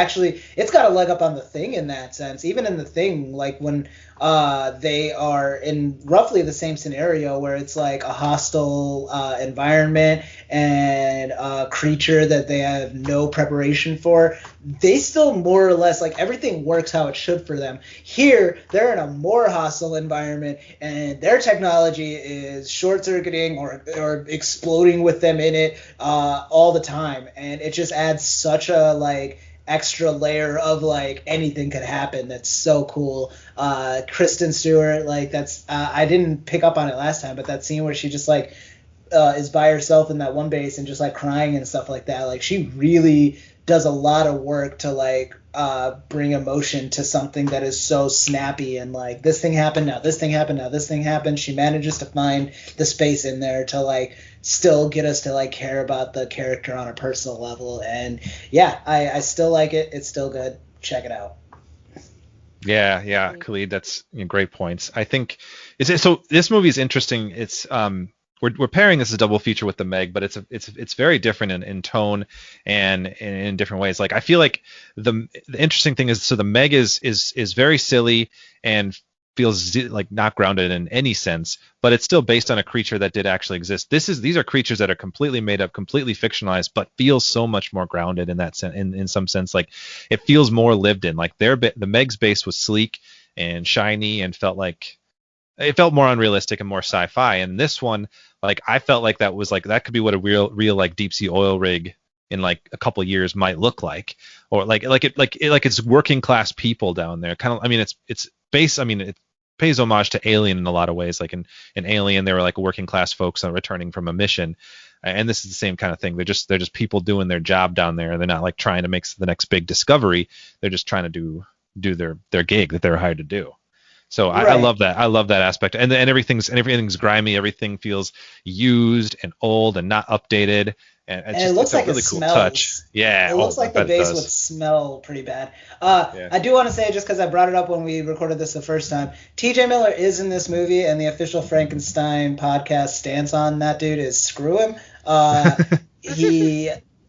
got a leg up on the Thing in that sense. Even in the Thing, like when they are in roughly the same scenario where it's like a hostile environment and a creature that they have no preparation for, they still more or less, like, everything works how it should for them. Here, they're in a more hostile environment and their technology is short-circuiting or exploding with them in it all the time, and it just adds such a, like, extra layer of, like, anything could happen. That's so cool. Kristen Stewart, like, that's I didn't pick up on it last time, but that scene where she just, like, is by herself in that one base and just, like, crying and stuff like that, like, she really does a lot of work to, like, bring emotion to something that is so snappy and, like, this thing happened, now this thing happened, now this thing happened. She manages to find the space in there to, like, still get us to, like, care about the character on a personal level. And yeah, I still like it. It's still good. Check it out. Yeah, Khalid, that's great points. I think so. This movie is interesting. It's we're pairing this as a double feature with the Meg, but it's very different in tone and in different ways. Like, I feel like the interesting thing is, so the Meg is very silly and feels like not grounded in any sense, but it's still based on a creature that did actually exist. These are creatures that are completely made up, completely fictionalized, but feels so much more grounded in that sense. In some sense, like, it feels more lived in. Like, the Meg's base was sleek and shiny and felt more unrealistic and more sci-fi. And this one, like, I felt like that was, like, that could be what a real like deep sea oil rig in, like, a couple of years might look like, or like it's working class people down there. Kind of, I mean, it's based. I mean, it pays homage to Alien in a lot of ways. Like in Alien, they were like working class folks returning from a mission, and this is the same kind of thing. They're just people doing their job down there. They're not, like, trying to make the next big discovery. They're just trying to do their gig that they're hired to do. So I love that. I love that aspect. And everything's grimy. Everything feels used and old and not updated. And it looks like a really it cool smells. Touch. Yeah. It looks like the base would would smell pretty bad. I do want to say, just because I brought it up when we recorded this the first time, T.J. Miller is in this movie, and the official Frankenstein podcast stance on that dude is screw him.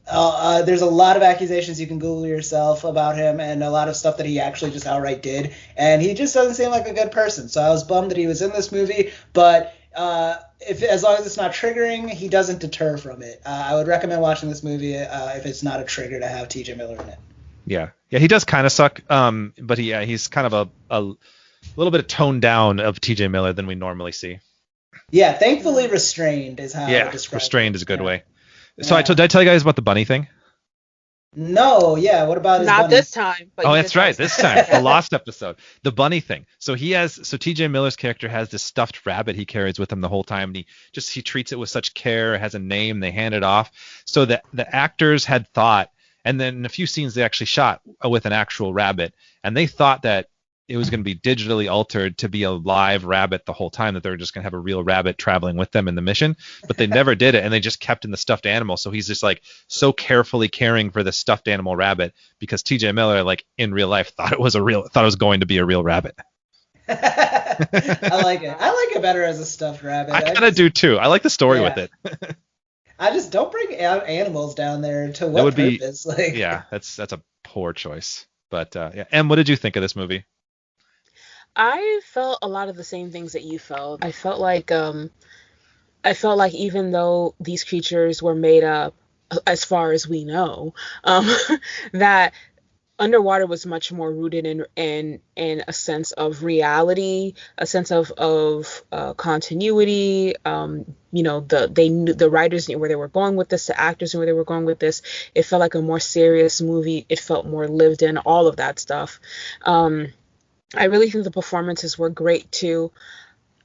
There's a lot of accusations, you can Google yourself, about him, and a lot of stuff that he actually just outright did, and he just doesn't seem like a good person. So I was bummed that he was in this movie, but as long as it's not triggering, he doesn't deter from it. I would recommend watching this movie if it's not a trigger to have T.J. Miller in it. Yeah, he does kind of suck, but he's kind of a little bit toned down of T.J. Miller than we normally see. Yeah, thankfully restrained is how I would describe it. Restrained is a good way. So did I tell you guys about the bunny thing? No, yeah. What about his Not bunny? this time. But that's right. This time, the lost episode, the bunny thing. So T.J. Miller's character has this stuffed rabbit he carries with him the whole time, and he treats it with such care. It has a name. They hand it off. So the actors had thought, and then in a few scenes they actually shot with an actual rabbit, and they thought that it was going to be digitally altered to be a live rabbit the whole time, that they were just going to have a real rabbit traveling with them in the mission, but they never did it, and they just kept in the stuffed animal. So he's just, like, so carefully caring for the stuffed animal rabbit because T.J. Miller, like, in real life thought it was going to be a real rabbit. I like it. I like it better as a stuffed rabbit. I kind of do too. I like the story with it. I just don't bring animals down there. To what purpose? Yeah, that's a poor choice. But Em, what did you think of this movie? I felt a lot of the same things that you felt. I felt like even though these creatures were made up, as far as we know, that underwater was much more rooted in a sense of reality, a sense of continuity. The writers knew where they were going with this, the actors knew where they were going with this. It felt like a more serious movie. It felt more lived in, all of that stuff. I really think the performances were great too.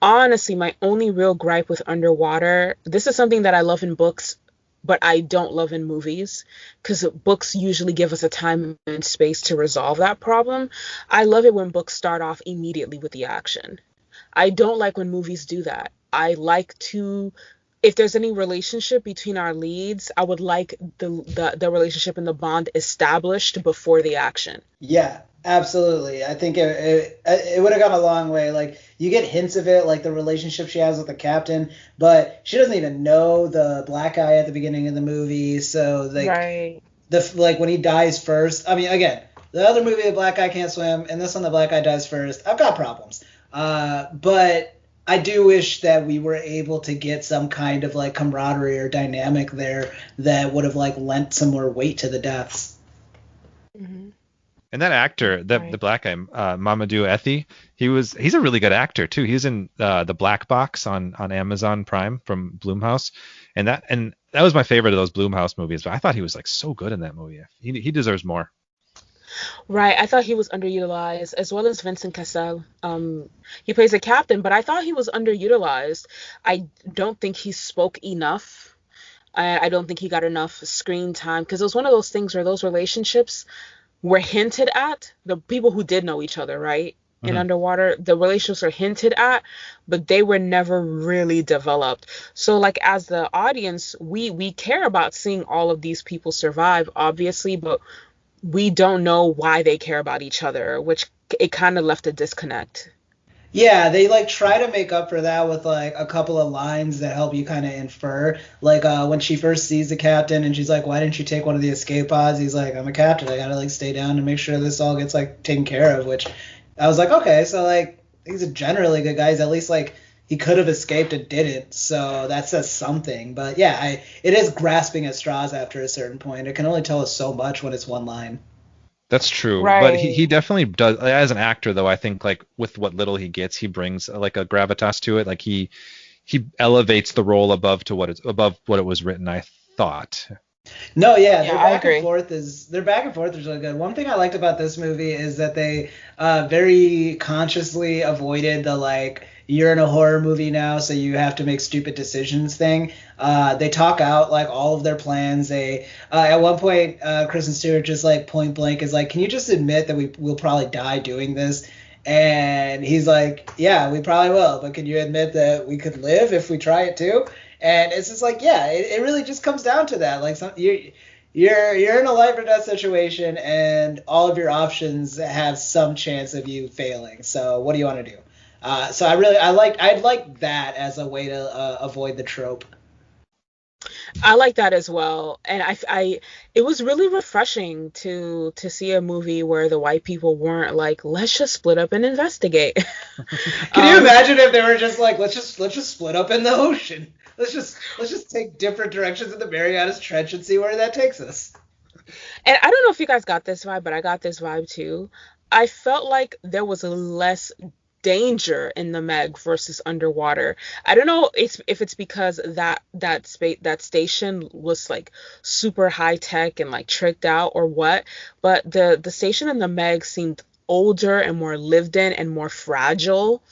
Honestly, my only real gripe with underwater, this is something that I love in books, but I don't love in movies, because books usually give us a time and space to resolve that problem. I love it when books start off immediately with the action. I don't like when movies do that. I like to, if there's any relationship between our leads, I would like the relationship and the bond established before the action. Yeah. Absolutely. I think it would have gone a long way. Like you get hints of it, like the relationship she has with the captain, but she doesn't even know the black guy at the beginning of the movie. So like Right. like when he dies first. I mean, again, the other movie, the black guy can't swim, and this one, the black guy dies first. I've got problems. But I do wish that we were able to get some kind of like camaraderie or dynamic there that would have like lent some more weight to the deaths. Hmm. And that actor, the Right. black guy, Mamadou Ethi, he's a really good actor too. He's in the Black Box on Amazon Prime from Blumhouse, and that was my favorite of those Blumhouse movies. But I thought he was like so good in that movie. He deserves more. Right. I thought he was underutilized, as well as Vincent Cassel. He plays a captain, but I thought he was underutilized. I don't think he spoke enough. I don't think he got enough screen time because it was one of those things where those relationships were hinted at. The people who did know each other, right? In Mhm. Underwater, the relationships were hinted at, but they were never really developed. So, like as the audience, we care about seeing all of these people survive, obviously, but we don't know why they care about each other, which it kind of left a disconnect. Yeah, they like try to make up for that with like a couple of lines that help you kind of infer. Like when she first sees the captain and she's like, "Why didn't you take one of the escape pods?" He's like, "I'm a captain. I gotta like stay down and make sure this all gets like taken care of." Which I was like, okay, so like he's a generally good guy. He's at least like he could have escaped and didn't, so that says something. But yeah, it is grasping at straws after a certain point. It can only tell us so much when it's one line. That's true, but he Right. definitely does. As an actor, though, I think like with what little he gets, he brings like a gravitas to it. Like he elevates the role above what it was written. I thought. No, yeah, Yeah, I agree. their back and forth is really good. One thing I liked about this movie is that they very consciously avoided the like you're in a horror movie now, so you have to make stupid decisions thing. They talk out like all of their plans. They at one point, Kristen Stewart just like point blank is like, "Can you just admit that we will probably die doing this?" And he's like, "Yeah, we probably will, but can you admit that we could live if we try it too?" And it's just like, yeah, it really just comes down to that. Like you're in a life or death situation, and all of your options have some chance of you failing. So what do you want to do? So I'd like that as a way to avoid the trope. I like that as well, and it was really refreshing to see a movie where the white people weren't like, let's just split up and investigate. Can you um, imagine if they were just like, let's just split up in the ocean. Let's just take different directions in the Marianas Trench and see where that takes us. and I don't know if you guys got this vibe, but I got this vibe too. I felt like there was less danger in the Meg versus Underwater. I don't know if it's because that station was like super high tech and like tricked out or what, but the station in the Meg seemed older and more lived in and more fragile,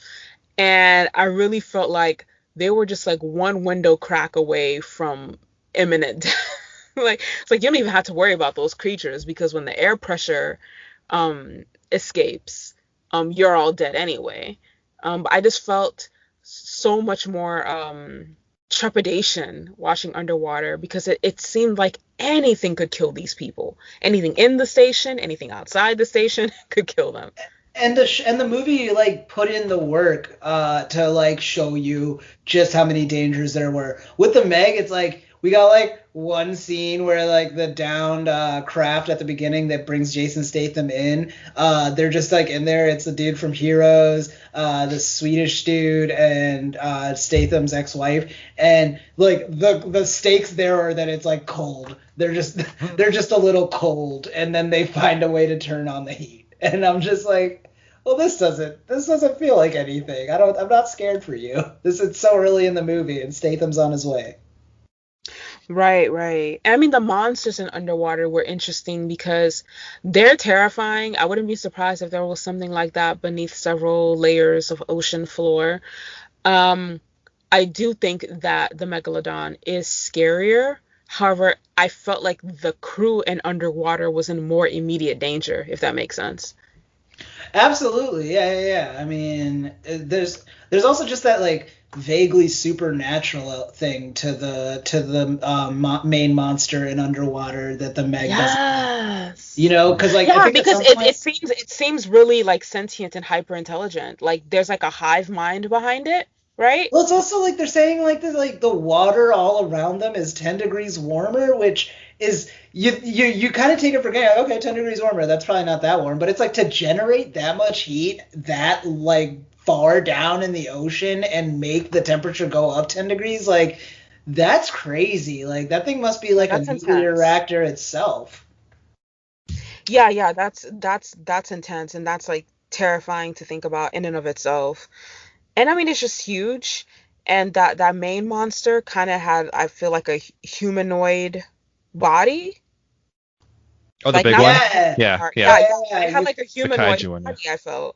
and I really felt like they were just like one window crack away from imminent death. Like it's like you don't even have to worry about those creatures because when the air pressure escapes, you're all dead anyway. But I just felt so much more trepidation watching Underwater because it seemed like anything could kill these people. Anything in the station, anything outside the station could kill them. And the movie like put in the work to like show you just how many dangers there were. With the Meg, it's like we got like one scene where like the downed craft at the beginning that brings Jason Statham in. They're just like in there. It's the dude from Heroes, the Swedish dude, and Statham's ex-wife. And like the stakes there are that it's like cold. They're just a little cold, and then they find a way to turn on the heat. And I'm just like, well, this doesn't feel like anything. I'm not scared for you. This is so early in the movie, and Statham's on his way. Right, right. I mean, the monsters in Underwater were interesting because they're terrifying. I wouldn't be surprised if there was something like that beneath several layers of ocean floor. Um, I do think that the Megalodon is scarier. However, I felt like the crew in Underwater was in more immediate danger, if that makes sense. Absolutely, yeah, yeah, yeah. I mean, there's also just that like vaguely supernatural thing to the main monster in Underwater that the Meg doesn't. Yes. You know, because like I Yeah, think at because some it, point, it seems really like sentient and hyper intelligent. Like there's like a hive mind behind it, right? well, it's also like they're saying like the water all around them is 10 degrees warmer, which is you kind of take it for granted. Like, okay, 10 degrees warmer, that's probably not that warm, but it's like to generate that much heat that like far down in the ocean and make the temperature go up 10 degrees, like that's crazy. Like that thing must be Yeah, like a that's nuclear intense. reactor itself. Yeah, that's intense and that's like terrifying to think about in and of itself. And I mean it's just huge and that main monster kind of had I feel like a humanoid body. Oh, the Like big not one? like a Yeah, Yeah, part. yeah. Yeah, yeah, yeah, yeah. it had like a The humanoid kaiju one, yeah. body, I felt.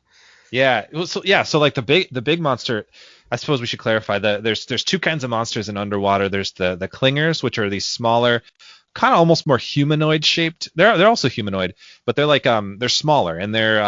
Yeah. Well, so like the big monster. I suppose we should clarify that there's two kinds of monsters in Underwater. There's the clingers, which are these smaller, kind of almost more humanoid shaped. They're also humanoid, but they're like they're smaller and they're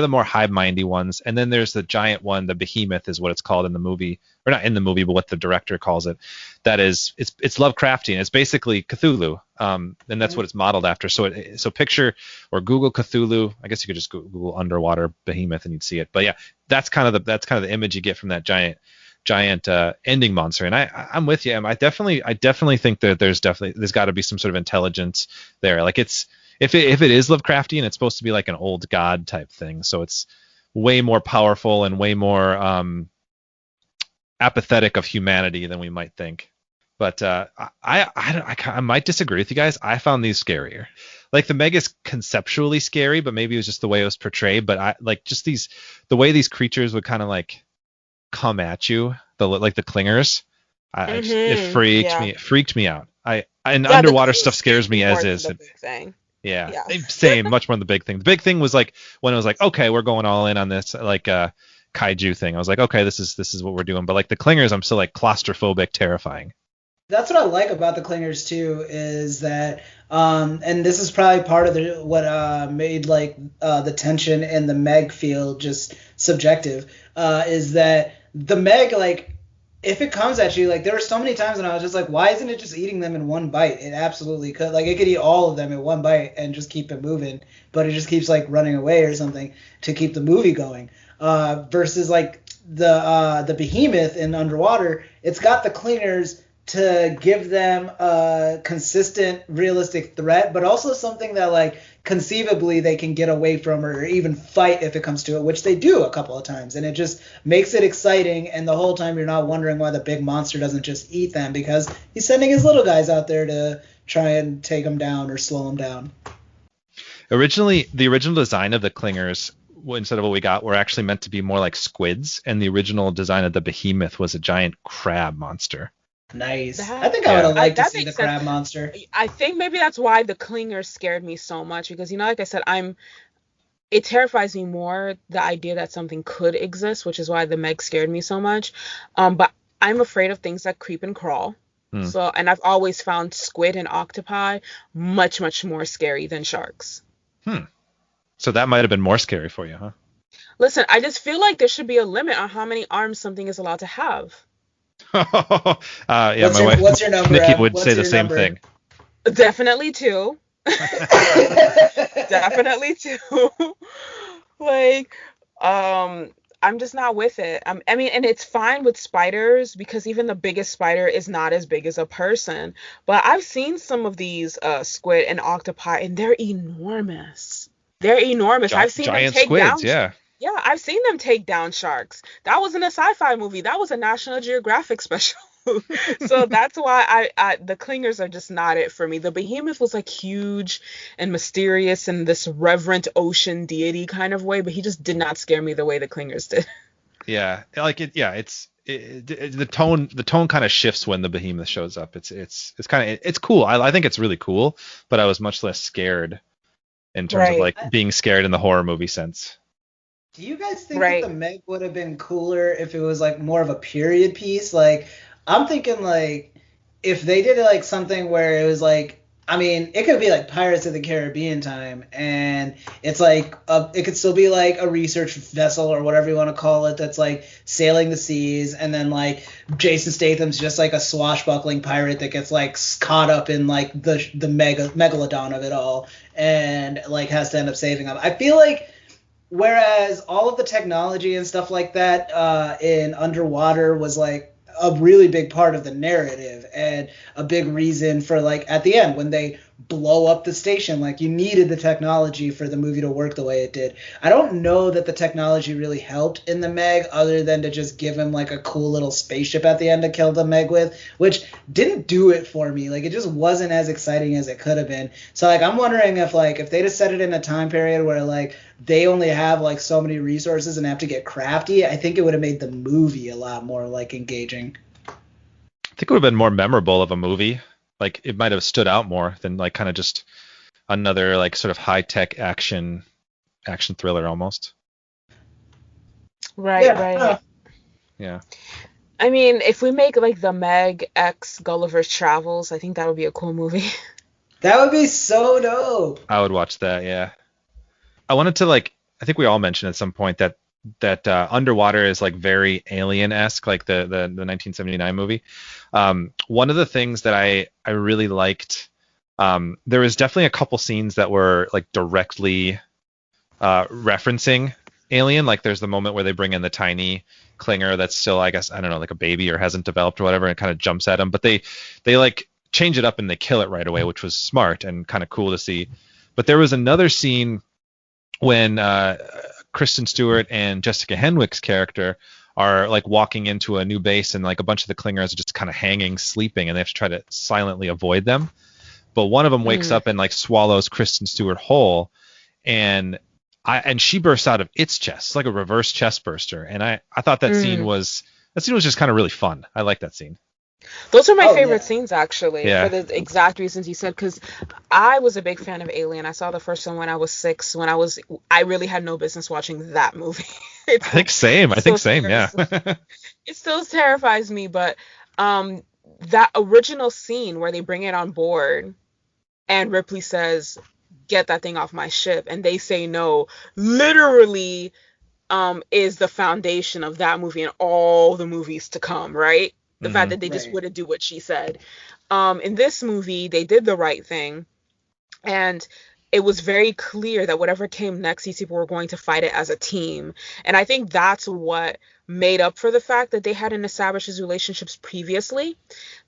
the more hive mindy ones. And then there's the giant one, the behemoth is what it's called in the movie, or not in the movie, but what the director calls it. That is it's Lovecraftian. It's basically Cthulhu. And that's what it's modeled after. So picture or Google Cthulhu. I guess you could just Google underwater behemoth and you'd see it. But yeah, that's kind of the image you get from that giant ending monster. And I'm with you. I definitely think that there's got to be some sort of intelligence there. Like it's if it is Lovecraftian, it's supposed to be like an old god type thing. So it's way more powerful and way more apathetic of humanity than we might think. But I might disagree with you guys. I found these scarier. Like the Meg is conceptually scary, but maybe it was just the way it was portrayed. But I like just the way these creatures would kind of like come at you, like the clingers. It Yeah. freaked me out. And Yeah, the underwater thing stuff scares me more as than is. the big thing. Yeah, Yeah. same, much more than the big thing. The big thing was like when it was like, okay, we're going all in on this like kaiju thing. I was like, okay, this is what we're doing. But like the clingers, I'm still like claustrophobic, terrifying. That's what I like about the clingers too, is that and this is probably part of what made like the tension in the Meg feel just subjective, is that the Meg, like if it comes at you, like there were so many times when I was just like, why isn't it just eating them in one bite? It absolutely could. Like it could eat all of them in one bite and just keep it moving, but it just keeps like running away or something to keep the movie going. Versus like the behemoth in Underwater, it's got the clingers to give them a consistent, realistic threat, but also something that like conceivably they can get away from or even fight if it comes to it, which they do a couple of times. And it just makes it exciting. And the whole time you're not wondering why the big monster doesn't just eat them, because he's sending his little guys out there to try and take them down or slow them down. Originally, the original design of the clingers, instead of what we got, were actually meant to be more like squids, and the original design of the behemoth was a giant crab monster. Nice. I think I would have liked to see the crab monster. I think maybe that's why the clingers scared me so much because, you know, like I said, it terrifies me more the idea that something could exist, which is why the Meg scared me so much. But I'm afraid of things that creep and crawl. So, and I've always found squid and octopi much, much more scary than sharks. So that might have been more scary for you, huh? Listen, I just feel like there should be a limit on how many arms something is allowed to have. Yeah, what's your number, Nikki Em? would What's say the your same number? thing. Definitely two. Definitely two. Like, I'm just not with it. I mean, and it's fine with spiders because even the biggest spider is not as big as a person. But I've seen some of these squid and octopi, and they're enormous. They're enormous. I've seen them Giant take squids, down. yeah. Yeah, I've seen them take down sharks. That wasn't a sci-fi movie. That was a National Geographic special. So that's why the clingers are just not it for me. The behemoth was like huge and mysterious in this reverent ocean deity kind of way, but he just did not scare me the way the clingers did. Yeah, like it. Yeah, the tone kind of shifts when the behemoth shows up. It's kind of it's cool. I think it's really cool, but I was much less scared in terms of Right. like being scared in the horror movie sense. Do you guys think Right. that the Meg would have been cooler if it was like more of a period piece? Like, I'm thinking like if they did like something where it was like I mean, it could be like Pirates of the Caribbean time, and it's like it could still be like a research vessel or whatever you want to call it that's like sailing the seas, and then like Jason Statham's just like a swashbuckling pirate that gets like caught up in like the megalodon of it all, and like has to end up saving him. I feel like whereas all of the technology and stuff like that in Underwater was like a really big part of the narrative and a big reason for like at the end when they blow up the station, like you needed the technology for the movie to work the way it did. I don't know that the technology really helped in the Meg other than to just give him like a cool little spaceship at the end to kill the Meg with, which didn't do it for me. Like it just wasn't as exciting as it could have been. So like I'm wondering if they just set it in a time period where like they only have like so many resources and have to get crafty, I think it would have made the movie a lot more like engaging. I think it would have been more memorable of a movie. Like it might have stood out more than like kind of just another like sort of high tech action thriller almost. Right, Yeah. right. Yeah. I mean, if we make like the Meg X Gulliver's Travels, I think that would be a cool movie. That would be so dope. I would watch that. Yeah. I wanted to like. I think we all mentioned at some point that Underwater is like very Alien-esque, like the 1979 movie. One of the things that I really liked, there was definitely a couple scenes that were like directly referencing Alien. Like there's the moment where they bring in the tiny clinger that's still, I guess, I don't know, like a baby or hasn't developed or whatever, and it kind of jumps at them. But they like change it up and they kill it right away, which was smart and kind of cool to see. But there was another scene when Kristen Stewart and Jessica Henwick's character are like walking into a new base and like a bunch of the clingers are just kind of hanging, sleeping, and they have to try to silently avoid them. But one of them wakes up and like swallows Kristen Stewart whole, and she bursts out of its chest. It's like a reverse chest burster. And I thought that scene was just kind of really fun. I like that scene. Those are my favorite scenes, actually, Yeah. for the exact reasons you said, because I was a big fan of Alien. I saw the first one when I was 6. I really had no business watching that movie. I think same. Yeah. It still terrifies me, but that original scene where they bring it on board and Ripley says, "Get that thing off my ship," and they say no, literally is the foundation of that movie and all the movies to come, right? The fact that they just wouldn't do what she said. In this movie, they did the right thing. And it was very clear that whatever came next, these people were going to fight it as a team. And I think that's what made up for the fact that they hadn't established these relationships previously.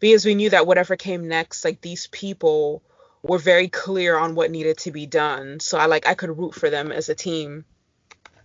Because we knew that whatever came next, like these people were very clear on what needed to be done. So I could root for them as a team.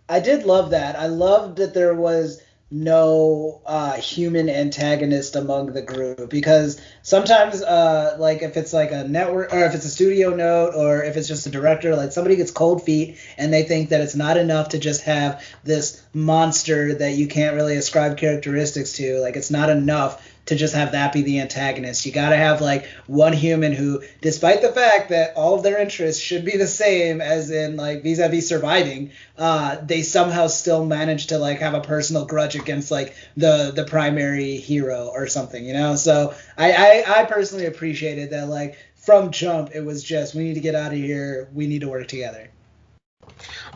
I did love that. I loved that there was no human antagonist among the group, because sometimes like if it's like a network or if it's a studio note or if it's just a director, like somebody gets cold feet and they think that it's not enough to just have this monster that you can't really ascribe characteristics to. Like it's not enough to just have that be the antagonist. You got to have like one human who, despite the fact that all of their interests should be the same as in like vis-a-vis surviving, they somehow still manage to like have a personal grudge against like the primary hero or something, you know? So I personally appreciated that, like from jump, it was just, we need to get out of here. We need to work together.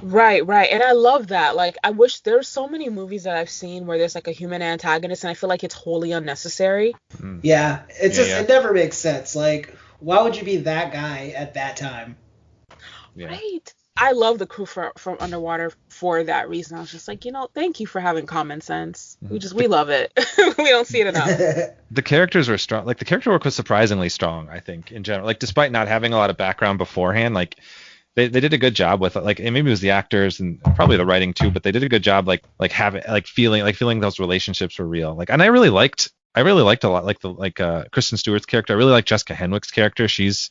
Right. And I love that. Like, I wish there's so many movies that I've seen where there's like a human antagonist and I feel like it's wholly unnecessary. Yeah, it's it never makes sense. Like, why would you be that guy at that time? Yeah. Right. I love the crew from Underwater for that reason. I was just like, thank you for having common sense. We love it. We don't see it enough. The characters were strong. Like the character work was surprisingly strong, I think, in general. Like despite not having a lot of background beforehand, like they did a good job with it. Like, and maybe it was the actors and probably the writing too, but they did a good job like having feeling those relationships were real. Like, and I really liked a lot like Kristen Stewart's character. I really like Jessica Henwick's character. She's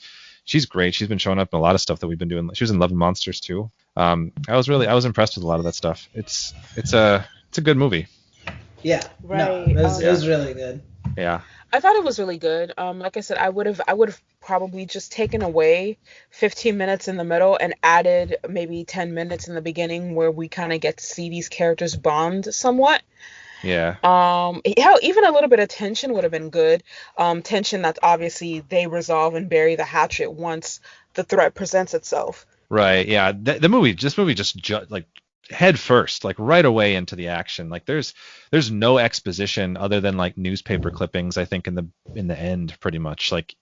great. She's been showing up in a lot of stuff that we've been doing. She was in Love and Monsters too. I was impressed with a lot of that stuff. It's a good movie. Yeah. Right. No, it was really good. Yeah. I thought it was really good. Like I said, I would have probably just taken away 15 minutes in the middle and added maybe 10 minutes in the beginning where we kind of get to see these characters bond somewhat. Yeah. Hell, even a little bit of tension would have been good. Tension that obviously they resolve and bury the hatchet once the threat presents itself. Right. Yeah. The movie, this movie just like head first, like right away into the action. Like there's no exposition other than like newspaper clippings, I think, in the end, pretty much. Like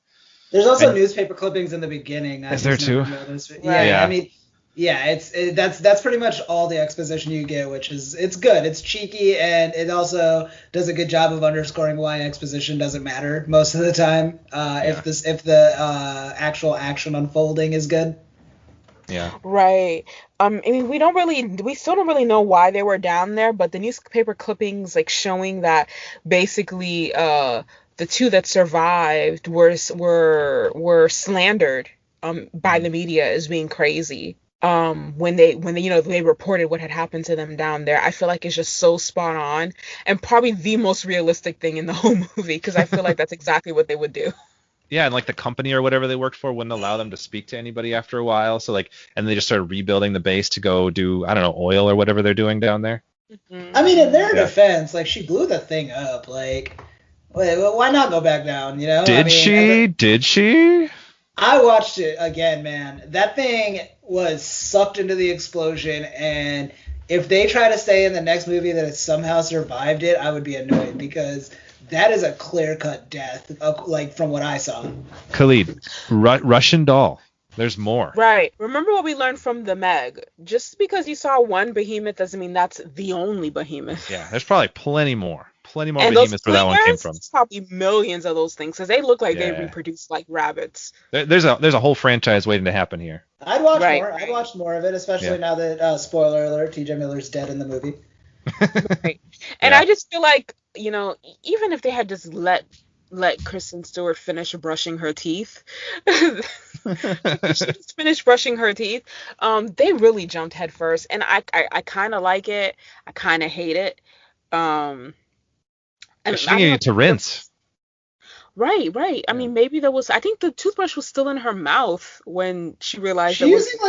There's also and newspaper clippings in the beginning. is there too? Yeah, Right. I mean, yeah, that's pretty much all the exposition you get, which is it's good. It's cheeky, and it also does a good job of underscoring why exposition doesn't matter most of the time. Yeah. If the actual action unfolding is good. Yeah. Right. I mean, we still don't really know why they were down there, but the newspaper clippings like showing that basically the two that survived were slandered by the media as being crazy. When they they reported what had happened to them down there. I feel like it's just so spot on and probably the most realistic thing in the whole movie, because I feel like that's exactly what they would do. Yeah, and like the company or whatever they worked for wouldn't allow them to speak to anybody after a while. So like, and they just started rebuilding the base to go do, I don't know, oil or whatever they're doing down there. I mean, in their Yeah. defense, like she blew the thing up. Like, why not go back down? You know? Did I mean, she? Did she? I watched it again, man. That thing was sucked into the explosion, and if they try to say in the next movie that it somehow survived it, I would be annoyed, because that is a clear-cut death, like from what I saw. Khalid, Russian doll. There's more. Right. Remember what we learned from the Meg. Just because you saw one behemoth doesn't mean that's the only behemoth. Yeah, there's probably plenty more And behemoths where that one came from. probably millions of those things, because they look like they Yeah. reproduce like rabbits. There's a whole franchise waiting to happen here. I'd watch Right, more. right. I'd watch more of it, especially Yeah. now that spoiler alert, T.J. Miller's dead in the movie. Right. And Yeah. I just feel like, even if they had just let Kristen Stewart finish brushing her teeth, she just finished brushing her teeth. They really jumped head first, and I kind of like it. I kind of hate it. And She I don't needed know. to rinse. Right. I Yeah. mean, maybe I think the toothbrush was still in her mouth when she realized She it using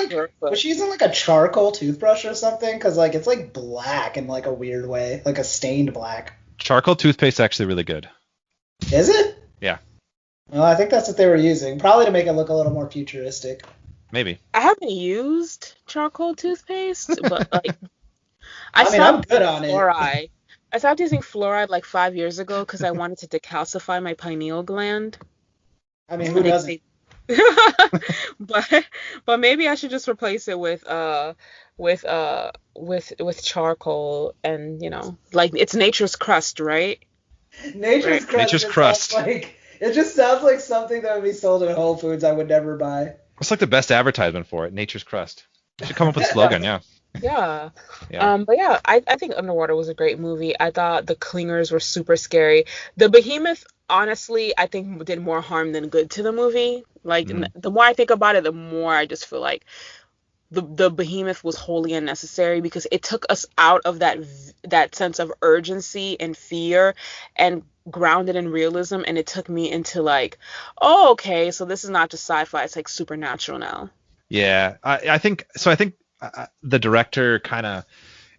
was she using like a charcoal toothbrush or something? Because like it's like black in like a weird way, like a stained black. Charcoal toothpaste is actually really good. Is it? Yeah. Well, I think that's what they were using, probably to make it look a little more futuristic. Maybe. I haven't used charcoal toothpaste, but like I mean, I'm stopped good on it. fluoride. I stopped using fluoride like 5 years ago because I wanted to decalcify my pineal gland. I mean, who doesn't? but maybe I should just replace it with charcoal, and like it's nature's crust, right? Nature's crust. Nature's just crust. sounds it just sounds like something that would be sold at Whole Foods I would never buy. It's like the best advertisement for it. Nature's crust. They should come up with a slogan. Yeah. Yeah. Yeah. But yeah, I think Underwater was a great movie. I thought the clingers were super scary. The behemoth, honestly, I think did more harm than good to the movie. Like the more I think about it, the more I just feel like the behemoth was wholly unnecessary, because it took us out of that sense of urgency and fear and grounded in realism, and it took me into like, oh, okay, so this is not just sci-fi, it's like supernatural now. Yeah. I think so. I think the director kind of,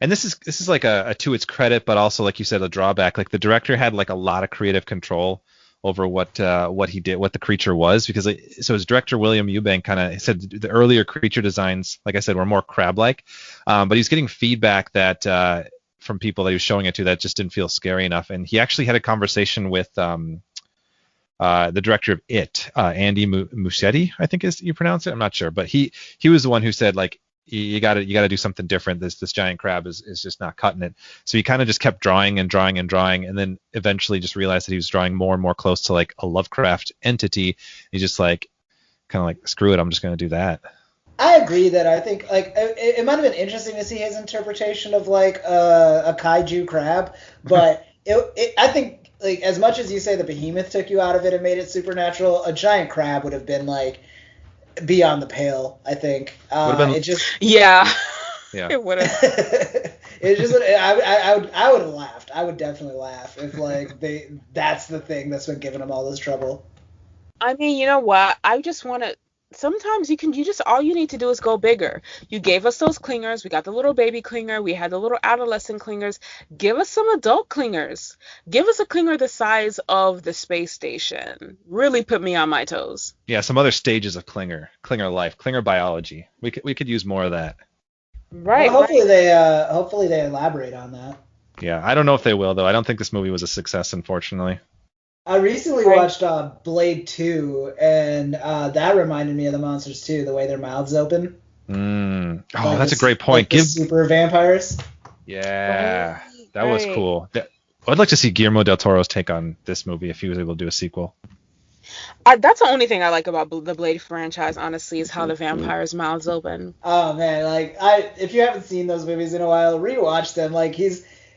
and this is like a to its credit, but also, like you said, a drawback. Like the director had like a lot of creative control over what he did, what the creature was, because so his director William Eubank kind of said the earlier creature designs, like I said, were more crab-like, but he was getting feedback that from people that he was showing it to that just didn't feel scary enough, and he actually had a conversation with the director of It, Andy Muschietti, I think is you pronounce it. I'm not sure, but he was the one who said like you got to do something different. This giant crab is just not cutting it. So he kind of just kept drawing, and then eventually just realized that he was drawing more and more close to like a Lovecraft entity. He's just like kind of like, screw it, I'm just gonna do that. I agree that I think like it might have been interesting to see his interpretation of like a kaiju crab, but I think like as much as you say the behemoth took you out of it and made it supernatural, a giant crab would have been like beyond the pale. I think it just yeah Yeah. it would have. it just I would have laughed. I would definitely laugh if like that's the thing that's been giving them all this trouble. I mean, you know what? I just want to sometimes you just all you need to do is go bigger. You gave us those clingers. We got the little baby clinger. We had the little adolescent clingers. Give us some adult clingers. Give us a clinger the size of the space station. Really put me on my toes. Yeah, some other stages of clinger life, clinger biology. We could use more of that. Well, Right, right. hopefully they elaborate on that. Yeah, I don't know if they will though. I don't think this movie was a success, unfortunately. I recently Right. watched Blade 2, and that reminded me of the monsters too, the way their mouths open, Oh, that's a great point. like the super vampires. Yeah, Right, that was right. cool. I'd like to see Guillermo del Toro's take on this movie if he was able to do a sequel. That's the only thing I like about the Blade franchise, honestly, is how the vampires' mouths open. Oh man, like if you haven't seen those movies in a while, rewatch them. Like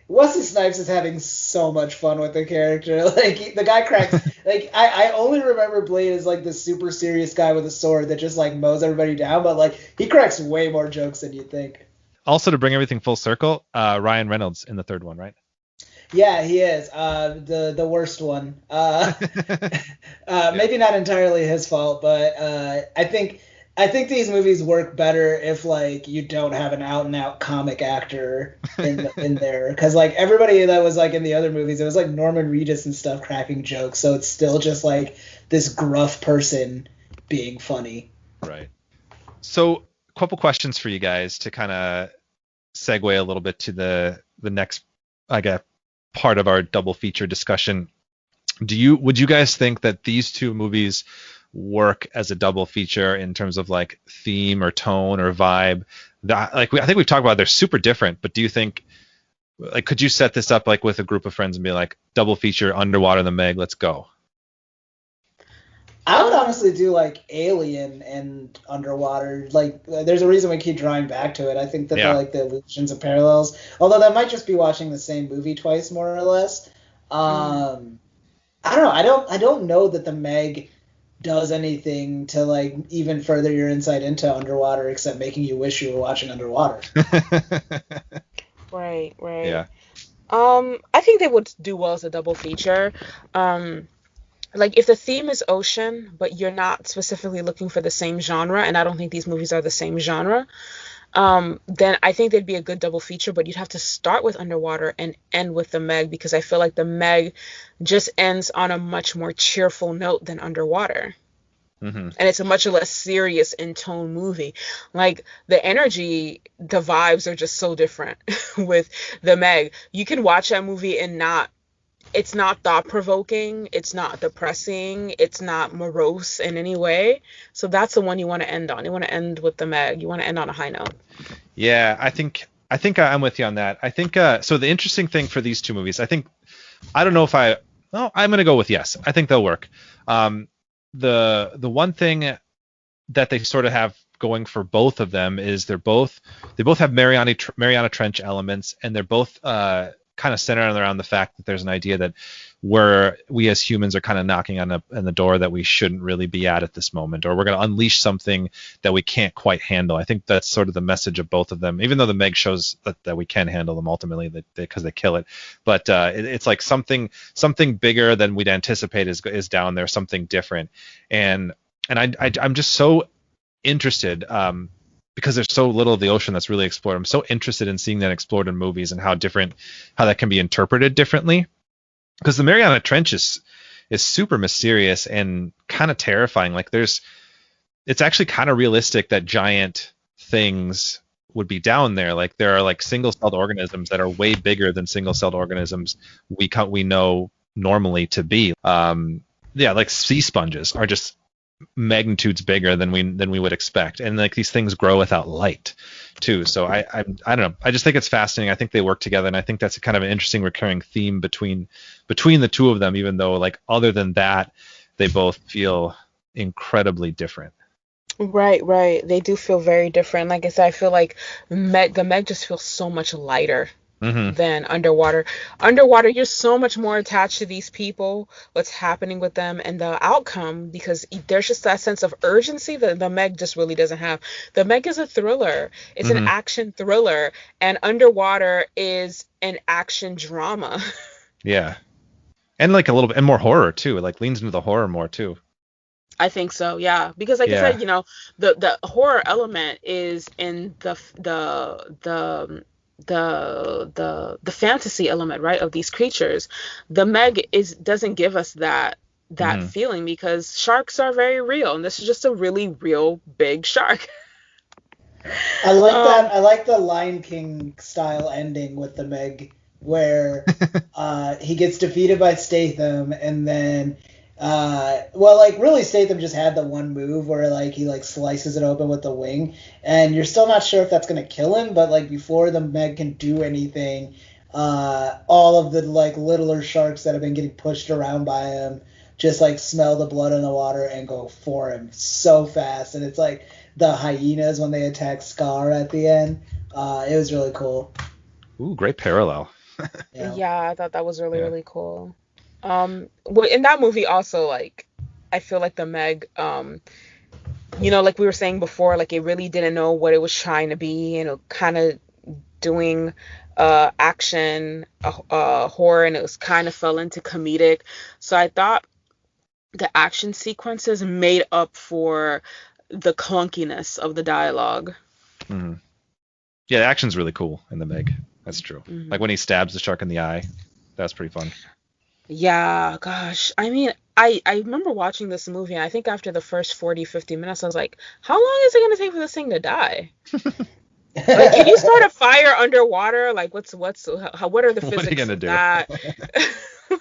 Wesley Snipes is having so much fun with the character. Like the guy cracks. Like I only remember Blade as like the super serious guy with a sword that just like mows everybody down, but like he cracks way more jokes than you'd think. Also, to bring everything full circle, Ryan Reynolds in the third one, right? Yeah, he is. The worst one. Yeah. Maybe not entirely his fault, but I think these movies work better if like you don't have an out and out comic actor in there, because like everybody that was like in the other movies, it was like Norman Reedus and stuff cracking jokes, so it's still just like this gruff person being funny. Right. So, a couple questions for you guys to kind of segue a little bit to the next, I guess, part of our double feature discussion. Would you guys think that these two movies work as a double feature in terms of like theme or tone or vibe? I think we've talked about they're super different, but do you think like could you set this up like with a group of friends and be like double feature Underwater and the Meg, let's go? I would honestly do like Alien and Underwater. Like, there's a reason we keep drawing back to it. I think that they're Yeah. like the illusions of parallels. Although that might just be watching the same movie twice, more or less. Mm. I don't know. I don't know that the Meg does anything to like even further your insight into Underwater, except making you wish you were watching Underwater. Right, right. Yeah. I think they would do well as a double feature. Um, like if the theme is ocean, but you're not specifically looking for the same genre, and I don't think these movies are the same genre, then I think they'd be a good double feature, but you'd have to start with Underwater and end with the Meg, because I feel like the Meg just ends on a much more cheerful note than Underwater. Hmm. And it's a much less serious in tone movie. Like the energy, the vibes are just so different with the Meg. You can watch that movie and it's not thought provoking, it's not depressing, it's not morose in any way. So that's the one you want to end on. You want to end with the Meg. You want to end on a high note. Yeah, I think I'm with you on that. I think so the interesting thing for these two movies, I don't know if I'm gonna go with yes. I think they'll work. The one thing that they sort of have going for both of them is they both have Mariana Trench elements, and they're both kind of centered around the fact that there's an idea that we as humans are kind of knocking on the door that we shouldn't really be at this moment, or we're going to unleash something that we can't quite handle. I think that's sort of the message of both of them, even though the Meg shows that we can handle them ultimately because they kill it. But it's like something bigger than we'd anticipate is down there, something different. And I'm just so interested because there's so little of the ocean that's really explored. I'm so interested in seeing that explored in movies and how that can be interpreted differently. Because the Mariana Trench is super mysterious and kind of terrifying. Like it's actually kind of realistic that giant things would be down there. Like there are like single-celled organisms that are way bigger than single-celled organisms we know normally to be. Yeah, like sea sponges are just magnitudes bigger than we would expect, and like these things grow without light too. So I don't know, I just think it's fascinating. I think they work together, and I think that's a kind of an interesting recurring theme between the two of them, even though like other than that they both feel incredibly different. Right, right. They do feel very different. Like I said, I feel like the Meg just feels so much lighter Hmm. than Underwater. Underwater, you're so much more attached to these people, what's happening with them, and the outcome, because there's just that sense of urgency that the Meg just really doesn't have. The Meg is a thriller. It's an Hmm. action thriller, and Underwater is an action drama. Yeah, and like a little bit and more horror too. It like leans into the horror more too. I think so, yeah. Because like I Yeah. said, the horror element is in the fantasy element, right, of these creatures. The Meg doesn't give us that Mhm. feeling because sharks are very real, and this is just a really real big shark. I like that. Um, I like the Lion King style ending with the Meg, where he gets defeated by Statham, and then, well, like really, Statham just had the one move where like he like slices it open with the wing, and you're still not sure if that's gonna kill him, but like before the Meg can do anything, all of the like littler sharks that have been getting pushed around by him just like smell the blood in the water and go for him so fast, and it's like the hyenas when they attack Scar at the end. It was really cool. Ooh, great parallel. Yeah. yeah, I thought that was really, Yeah. really cool. In that movie also, like, I feel like the Meg, like we were saying before, like it really didn't know what it was trying to be, kind of doing action, horror, and it was kind of fell into comedic. So I thought the action sequences made up for the clunkiness of the dialogue. Mhm. Yeah, the action's really cool in the Meg. That's true. Like when he stabs the shark in the eye, that's pretty fun. Yeah, gosh. I mean, I remember watching this movie, and I think after the first 40, 50 minutes, I was like, how long is it going to take for this thing to die? Like, can you start a fire underwater? Like, what are the What are you physics gonna of do? that? They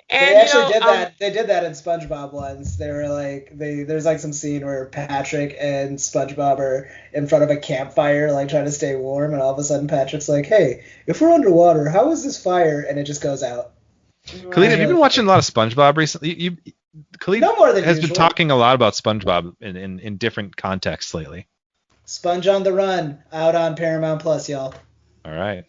And, actually did that. They did that in SpongeBob once. They were like, there's like some scene where Patrick and SpongeBob are in front of a campfire, like trying to stay warm, and all of a sudden Patrick's like, "Hey, if we're underwater, how is this fire?" And it just goes out. Khalid, It's have you really been watching funny. a lot of SpongeBob recently? Khalid No more than has been usual. talking a lot about SpongeBob in different contexts lately. Sponge on the Run, out on Paramount Plus, y'all. All right.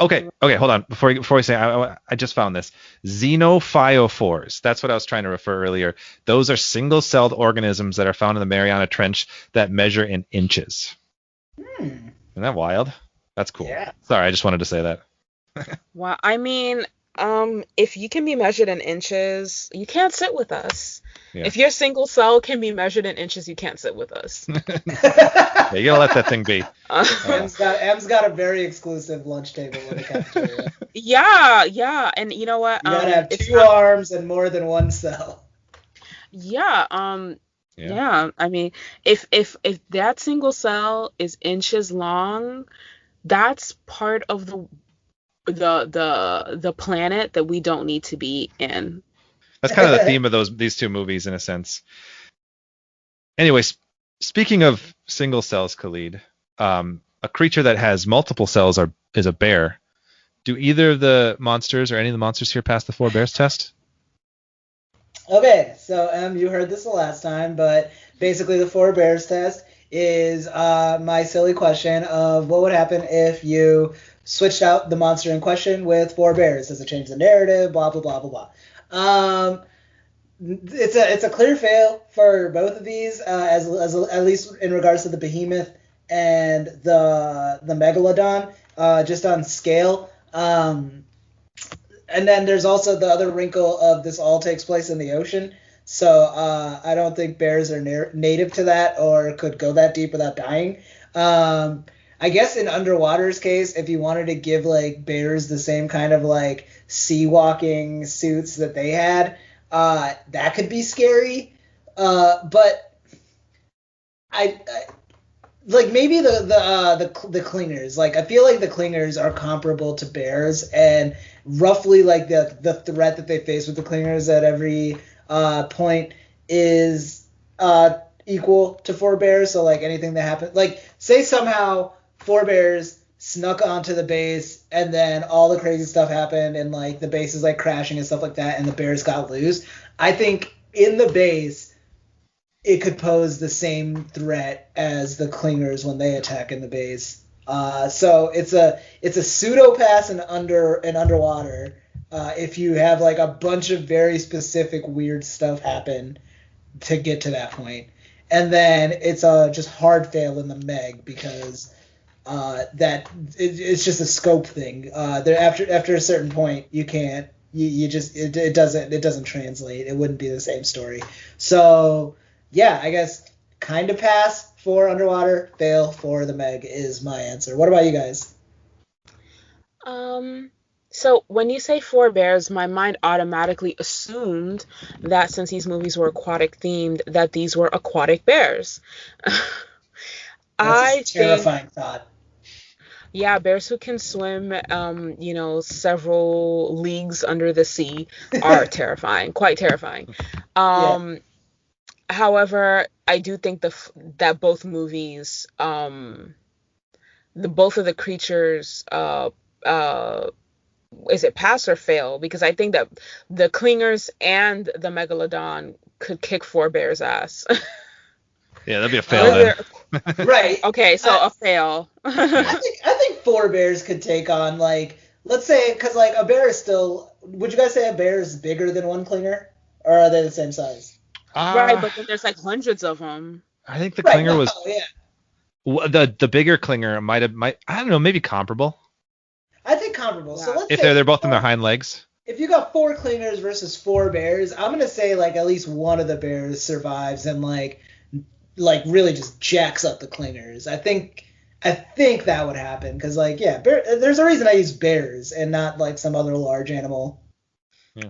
Okay, hold on. Before we say, I just found this. Xenophyophores. That's what I was trying to refer earlier. Those are single-celled organisms that are found in the Mariana Trench that measure in inches. Isn't that wild? That's cool. Yeah. Sorry, I just wanted to say that. Well, I mean, if you can be measured in inches, you can't sit with us. Yeah. If your single cell can be measured in inches, you can't sit with us. Yeah, you gotta let that thing be. M's got a very exclusive lunch table in the cafeteria. Yeah, and you know what? You gotta have It's two not. arms and more than one cell. Yeah, Yeah. yeah. I mean, if that single cell is inches long, that's part of the planet that we don't need to be in. That's kind of the theme of these two movies in a sense. Anyways, speaking of single cells, Khalid, a creature that has multiple cells is a bear. Do either of the monsters or any of the monsters here pass the 4 bears test? Okay, so you heard this the last time, but basically the 4 bears test is my silly question of what would happen if you switched out the monster in question with 4 bears. Does it change the narrative? Blah blah blah blah blah. It's a clear fail for both of these, as at least in regards to the behemoth and the megalodon, just on scale. And then there's also the other wrinkle of this all takes place in the ocean. So I don't think bears are native to that or could go that deep without dying. I guess in Underwater's case, if you wanted to give like bears the same kind of like sea walking suits that they had, that could be scary. But I like maybe the clingers. Like I feel like the clingers are comparable to bears, and roughly like the threat that they face with the clingers at every point is equal to 4 bears. So like anything that happens, like say somehow 4 bears snuck onto the base and then all the crazy stuff happened and like the base is like crashing and stuff like that and the bears got loose. I think in the base it could pose the same threat as the clingers when they attack in the base. So it's a pseudo pass in underwater if you have like a bunch of very specific weird stuff happen to get to that point, and then it's a just hard fail in the Meg because it's just a scope thing. There after a certain point you can't You just it doesn't translate. It wouldn't be the same story. So yeah, I guess kind of pass for underwater, fail for the Meg is my answer. What about you guys? So when you say Four Bears, my mind automatically assumed that since these movies were aquatic themed, that these were aquatic bears. That's a I think, terrifying thought. yeah, bears who can swim, several leagues under the sea are terrifying, quite terrifying. Yeah. Um, However, I do think that both movies, the both of the creatures, uh, is it pass or fail? Because I think that the clingers and the megalodon could kick Four Bears' ass. Yeah, that'd be a fail Uh, then. right. Okay, so I, a fail. I think four bears could take on like let's say because like a bear is still. Would you guys say a bear is bigger than one clinger, or are they the same size? Right, Uh, but then there's like hundreds of them. I think the Right. clinger No. was Yeah. the bigger clinger might I don't know, maybe comparable I think comparable. So Yeah. let's if say they're both on their hind legs. if you got four clingers versus four bears, I'm gonna say like at least one of the bears survives and like really just jacks up the clingers. I think that would happen because like yeah, there's a reason I use bears and not like some other large animal.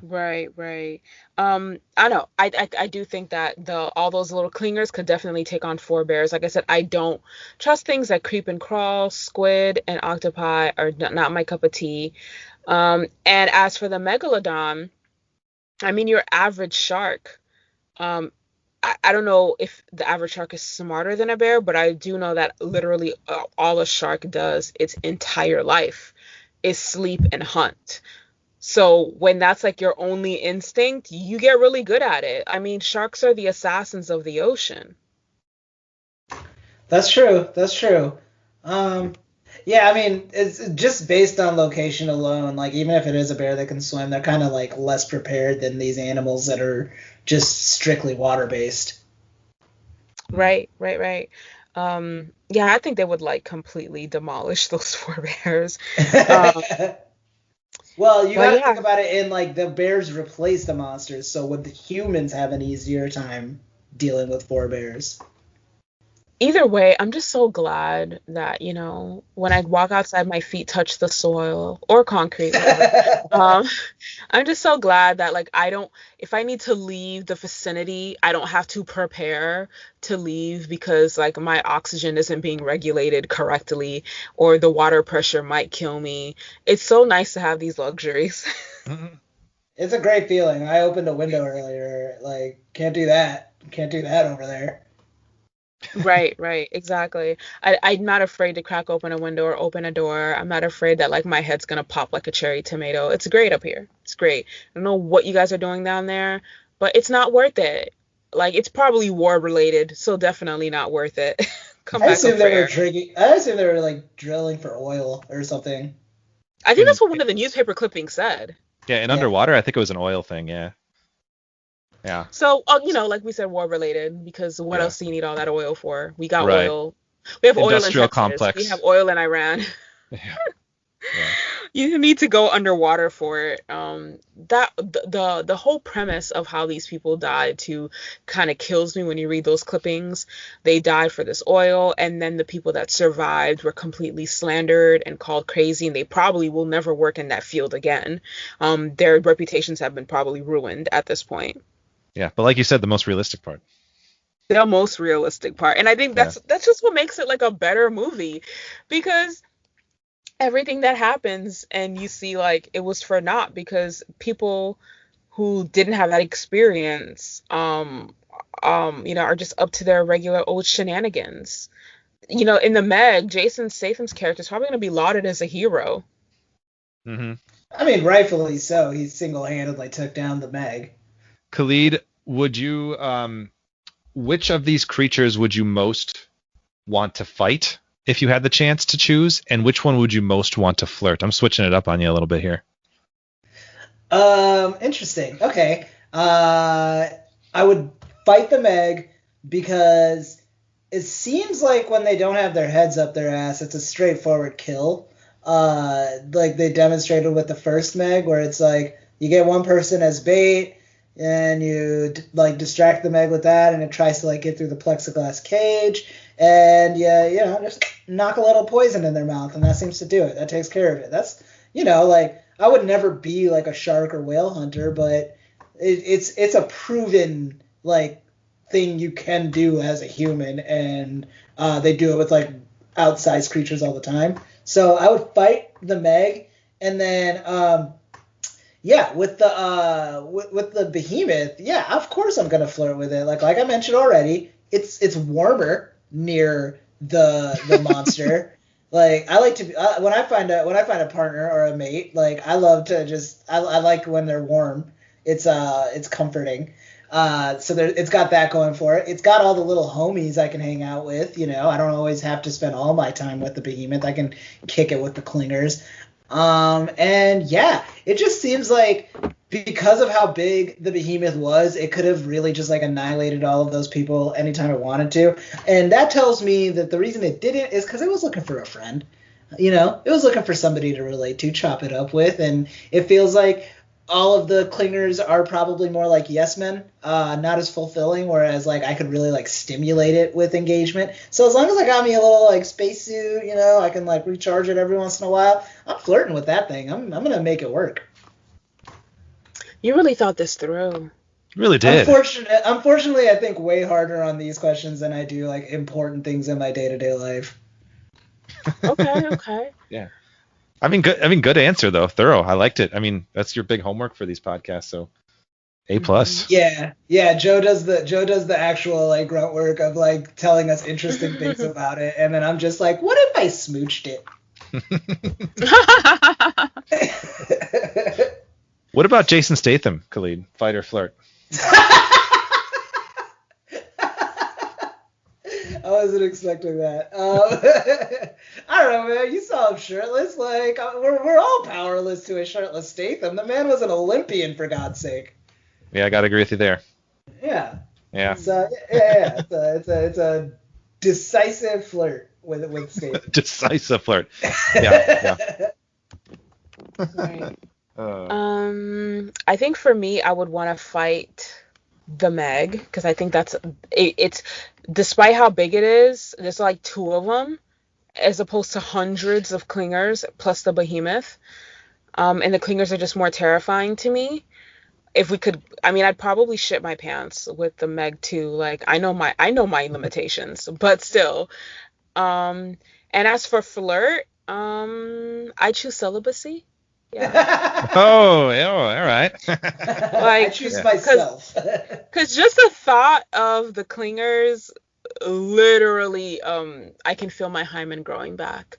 Right, right. I know. I do think that the all those little clingers could definitely take on Four Bears. Like I said, I don't trust things that creep and crawl. Squid and octopi are not my cup of tea. And as for the megalodon, I mean your average shark. Um, I don't know if the average shark is smarter than a bear, but I do know that literally all a shark does its entire life is sleep and hunt. So when that's like your only instinct, you get really good at it. I mean, sharks are the assassins of the ocean. That's true. That's true. Um, yeah, I mean, it's just based on location alone. Like, even if it is a bear that can swim, they're kind of like less prepared than these animals that are just strictly water based. Right, right, right. Yeah, I think they would like completely demolish those four bears. Um, Well, you but got to think yeah, about it in like the bears replace the monsters, so would the humans have an easier time dealing with four bears? either way, I'm just so glad that, when I walk outside, my feet touch the soil or concrete, whatever. Um, I'm just so glad that like I don't if I need to leave the vicinity, I don't have to prepare to leave because like my oxygen isn't being regulated correctly or the water pressure might kill me. It's so nice to have these luxuries. Mhm. It's a great feeling. I opened a window earlier. Like, can't do that. Can't do that over there. Right, right, exactly. I'm not afraid to crack open a window or open a door. I'm not afraid that like my head's gonna pop like a cherry tomato. It's great up here. It's great. I don't know what you guys are doing down there, but it's not worth it. Like it's probably war related, so definitely not worth it. Come I back up assume for they were air. drinking. I assume they were like drilling for oil or something. I think In that's what one of the newspaper clippings said. yeah, in Yeah. underwater, I think it was an oil thing. Yeah, yeah, So, like we said, war related, because what yeah. else do you need all that oil for? We got Right. oil. We have oil in Industrial Texas. We have complex. oil in Iran. Yeah, yeah. You need to go underwater for it. That the whole premise of how these people died to kind of kills me when you read those clippings. They died for this oil, and then the people that survived were completely slandered and called crazy, and they probably will never work in that field again. Their reputations have been probably ruined at this point. Yeah, but like you said, the most realistic part. The most realistic part, and I think Yeah. that's just what makes it like a better movie, because everything that happens and you see like it was for naught because people who didn't have that experience are just up to their regular old shenanigans. In the Meg, Jason Statham's character is probably going to be lauded as a hero. hmm I mean, rightfully so. He single-handedly took down the Meg. Khalid, would you which of these creatures would you most want to fight if you had the chance to choose, and which one would you most want to flirt? I'm switching it up on you a little bit here. Interesting. Okay. I would fight the Meg because it seems like when they don't have their heads up their ass, it's a straightforward kill. Like they demonstrated with the first Meg, where it's like You get one person as bait, and you like distract the Meg with that, and it tries to like get through the plexiglass cage, and just knock a little poison in their mouth, and that seems to do it. That takes care of it. That's like I would never be like a shark or whale hunter, but it's a proven like thing you can do as a human, and they do it with like outsized creatures all the time. So I would fight the Meg, and then with the behemoth, of course I'm gonna flirt with it. Like I mentioned already, it's warmer near the monster. Like I like to when I find a partner or a mate, like I love to just I like when they're warm. It's comforting. So it's got that going for it. It's got all the little homies I can hang out with. I don't always have to spend all my time with the behemoth. I can kick it with the clingers. It just seems like because of how big the behemoth was, it could have really just like annihilated all of those people anytime it wanted to. And that tells me that the reason it didn't is because it was looking for a friend. It was looking for somebody to relate to, chop it up with, and it feels like all of the clingers are probably more like yes men, not as fulfilling, whereas like I could really like stimulate it with engagement. So as long as I got me a little like spacesuit, I can like recharge it every once in a while. I'm flirting with that thing. I'm gonna make it work. You really thought this through. Really did. Unfortunately, I think way harder on these questions than I do like important things in my day-to-day life. Okay. Yeah. I mean, good answer though. Thorough. I liked it. I mean, that's your big homework for these podcasts. So, A+. Yeah. Joe does the actual like grunt work of like telling us interesting things about it, and then I'm just like, what if I smooched it? What about Jason Statham, Khalid? Fight or flirt? I wasn't expecting that. I don't know, man. You saw him shirtless. Like we're all powerless to a shirtless Statham. The man was an Olympian, for God's sake. Yeah, I gotta agree with you there. Yeah. Yeah. So it's a decisive flirt with Statham. Decisive flirt. Yeah. Right. I think for me, I would want to fight the Meg, because I think it's despite how big it is, there's like 2 of them as opposed to hundreds of clingers plus the behemoth, and the clingers are just more terrifying to me. If we could, I'd probably shit my pants with the Meg too. Like I know my limitations, but still. And as for flirt, I choose celibacy. Yeah. Oh, all right. Like, I choose myself. Because just the thought of the clingers, literally, I can feel my hymen growing back.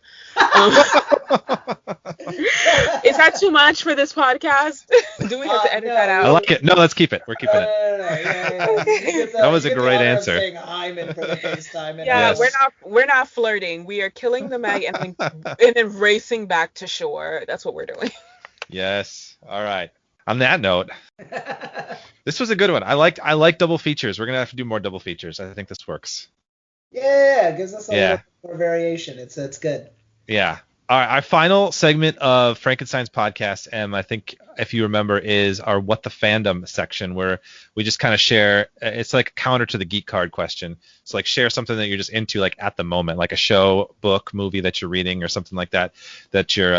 Is that too much for this podcast? Do we have to edit that out? I like it. No, let's keep it. We're keeping it. Yeah. That was a great answer. Saying hymen for the first time. Yeah, yes. We're not flirting. We are killing the Meg and then racing back to shore. That's what we're doing. Yes. All right. On that note, this was a good one. I like double features. We're gonna have to do more double features. I think this works. Yeah, it gives us a little more variation. It's good. Yeah. All right, our final segment of Frankenstein's podcast, I think if you remember, is our What the Fandom section, where we just kind of share. It's like a counter to the geek card question. So like share something that you're just into like at the moment, like a show, book, movie that you're reading or something like that you're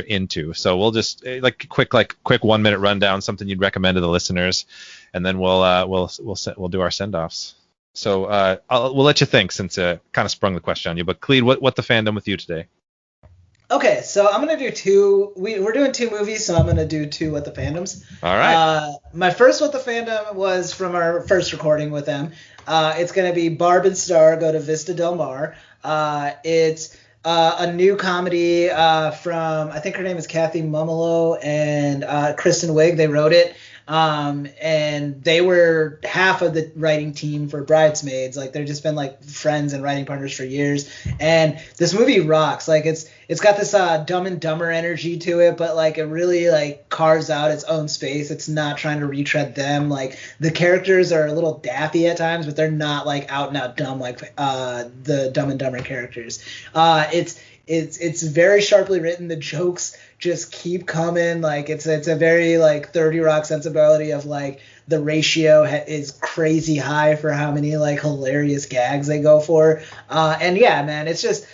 into. So we'll just quick 1 minute rundown, something you'd recommend to the listeners, and then we'll do our send offs. So we'll let you think, since kind of sprung the question on you. But Clede, what the fandom with you today? Okay, so I'm going to do 2. We're doing 2 movies, so I'm going to do 2 What the Fandoms. All right. My first What the Fandom was from our first recording with them. It's going to be Barb and Star Go to Vista Del Mar. It's a new comedy from, I think her name is Kathy Mumolo and Kristen Wiig. They wrote it. And they were half of the writing team for Bridesmaids. Like they've just been like friends and writing partners for years. And this movie rocks. Like it's got this Dumb and Dumber energy to it, but like it really like carves out its own space. It's not trying to retread them. Like the characters are a little daffy at times, but they're not like out and out dumb like the Dumb and Dumber characters. it's very sharply written. The jokes just keep coming. Like it's a very like 30 Rock sensibility of like the ratio is crazy high for how many like hilarious gags they go for. And yeah, man, it's just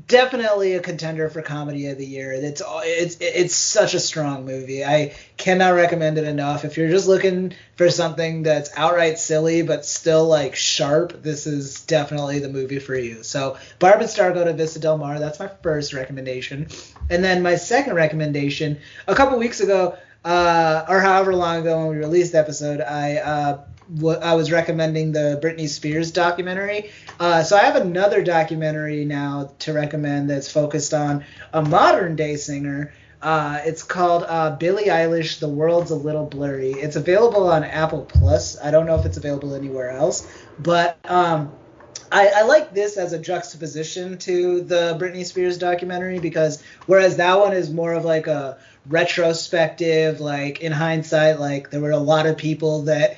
definitely a contender for comedy of the year. It's such a strong movie. I cannot recommend it enough. If you're just looking for something that's outright silly but still like sharp, this is definitely the movie for you. So Barb and Star go to Vista Del Mar. That's my first recommendation. And then my second recommendation, a couple weeks ago, or however long ago when we released the episode, I was recommending the Britney Spears documentary. So I have another documentary now to recommend that's focused on a modern day singer. It's called Billie Eilish, The World's a Little Blurry. It's available on Apple Plus. I don't know if it's available anywhere else, but I like this as a juxtaposition to the Britney Spears documentary, because whereas that one is more of like a retrospective, like in hindsight, like there were a lot of people that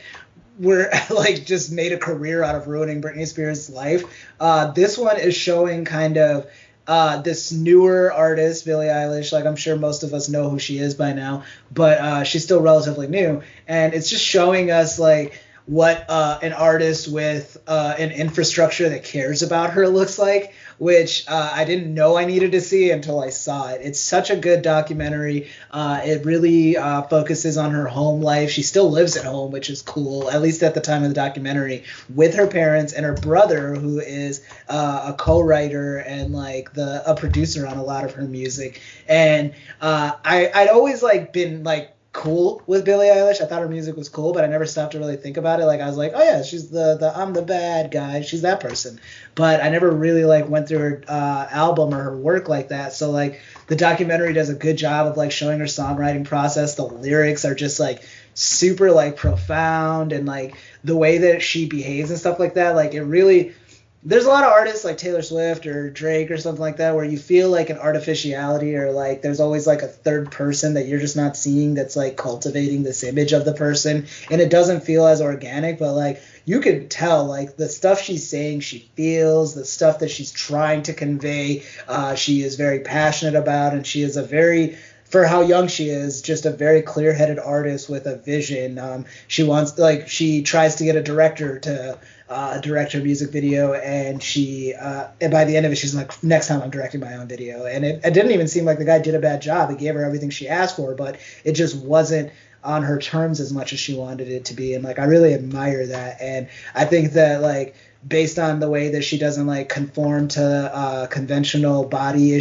were like just made a career out of ruining Britney Spears' life. This one is showing kind of this newer artist, Billie Eilish. Like I'm sure most of us know who she is by now, but she's still relatively new, and it's just showing us like what an artist with an infrastructure that cares about her looks like, which I didn't know I needed to see until I saw it. It's such a good documentary. It really focuses on her home life. She still lives at home, which is cool, at least at the time of the documentary, with her parents and her brother, who is a co-writer and like a producer on a lot of her music. And I'd always like been like cool with Billie Eilish. I thought her music was cool, but I never stopped to really think about it. Like I was like, oh yeah, she's the I'm the bad guy. She's that person. But I never really like went through her album or her work like that. So like the documentary does a good job of like showing her songwriting process. The lyrics are just like super like profound, and like the way that she behaves and stuff like that. Like it really, there's a lot of artists like Taylor Swift or Drake or something like that where you feel like an artificiality, or like there's always like a third person that you're just not seeing that's like cultivating this image of the person, and it doesn't feel as organic. But like you can tell like the stuff she's saying she feels, the stuff that she's trying to convey, she is very passionate about, and she is a very, for how young she is, just a very clear-headed artist with a vision. She tries to get a director to direct her music video, and and by the end of it, she's like, next time I'm directing my own video. And it didn't even seem like the guy did a bad job. He gave her everything she asked for, but it just wasn't on her terms as much as she wanted it to be. And like, I really admire that. And I think that like, based on the way that she doesn't like conform to conventional body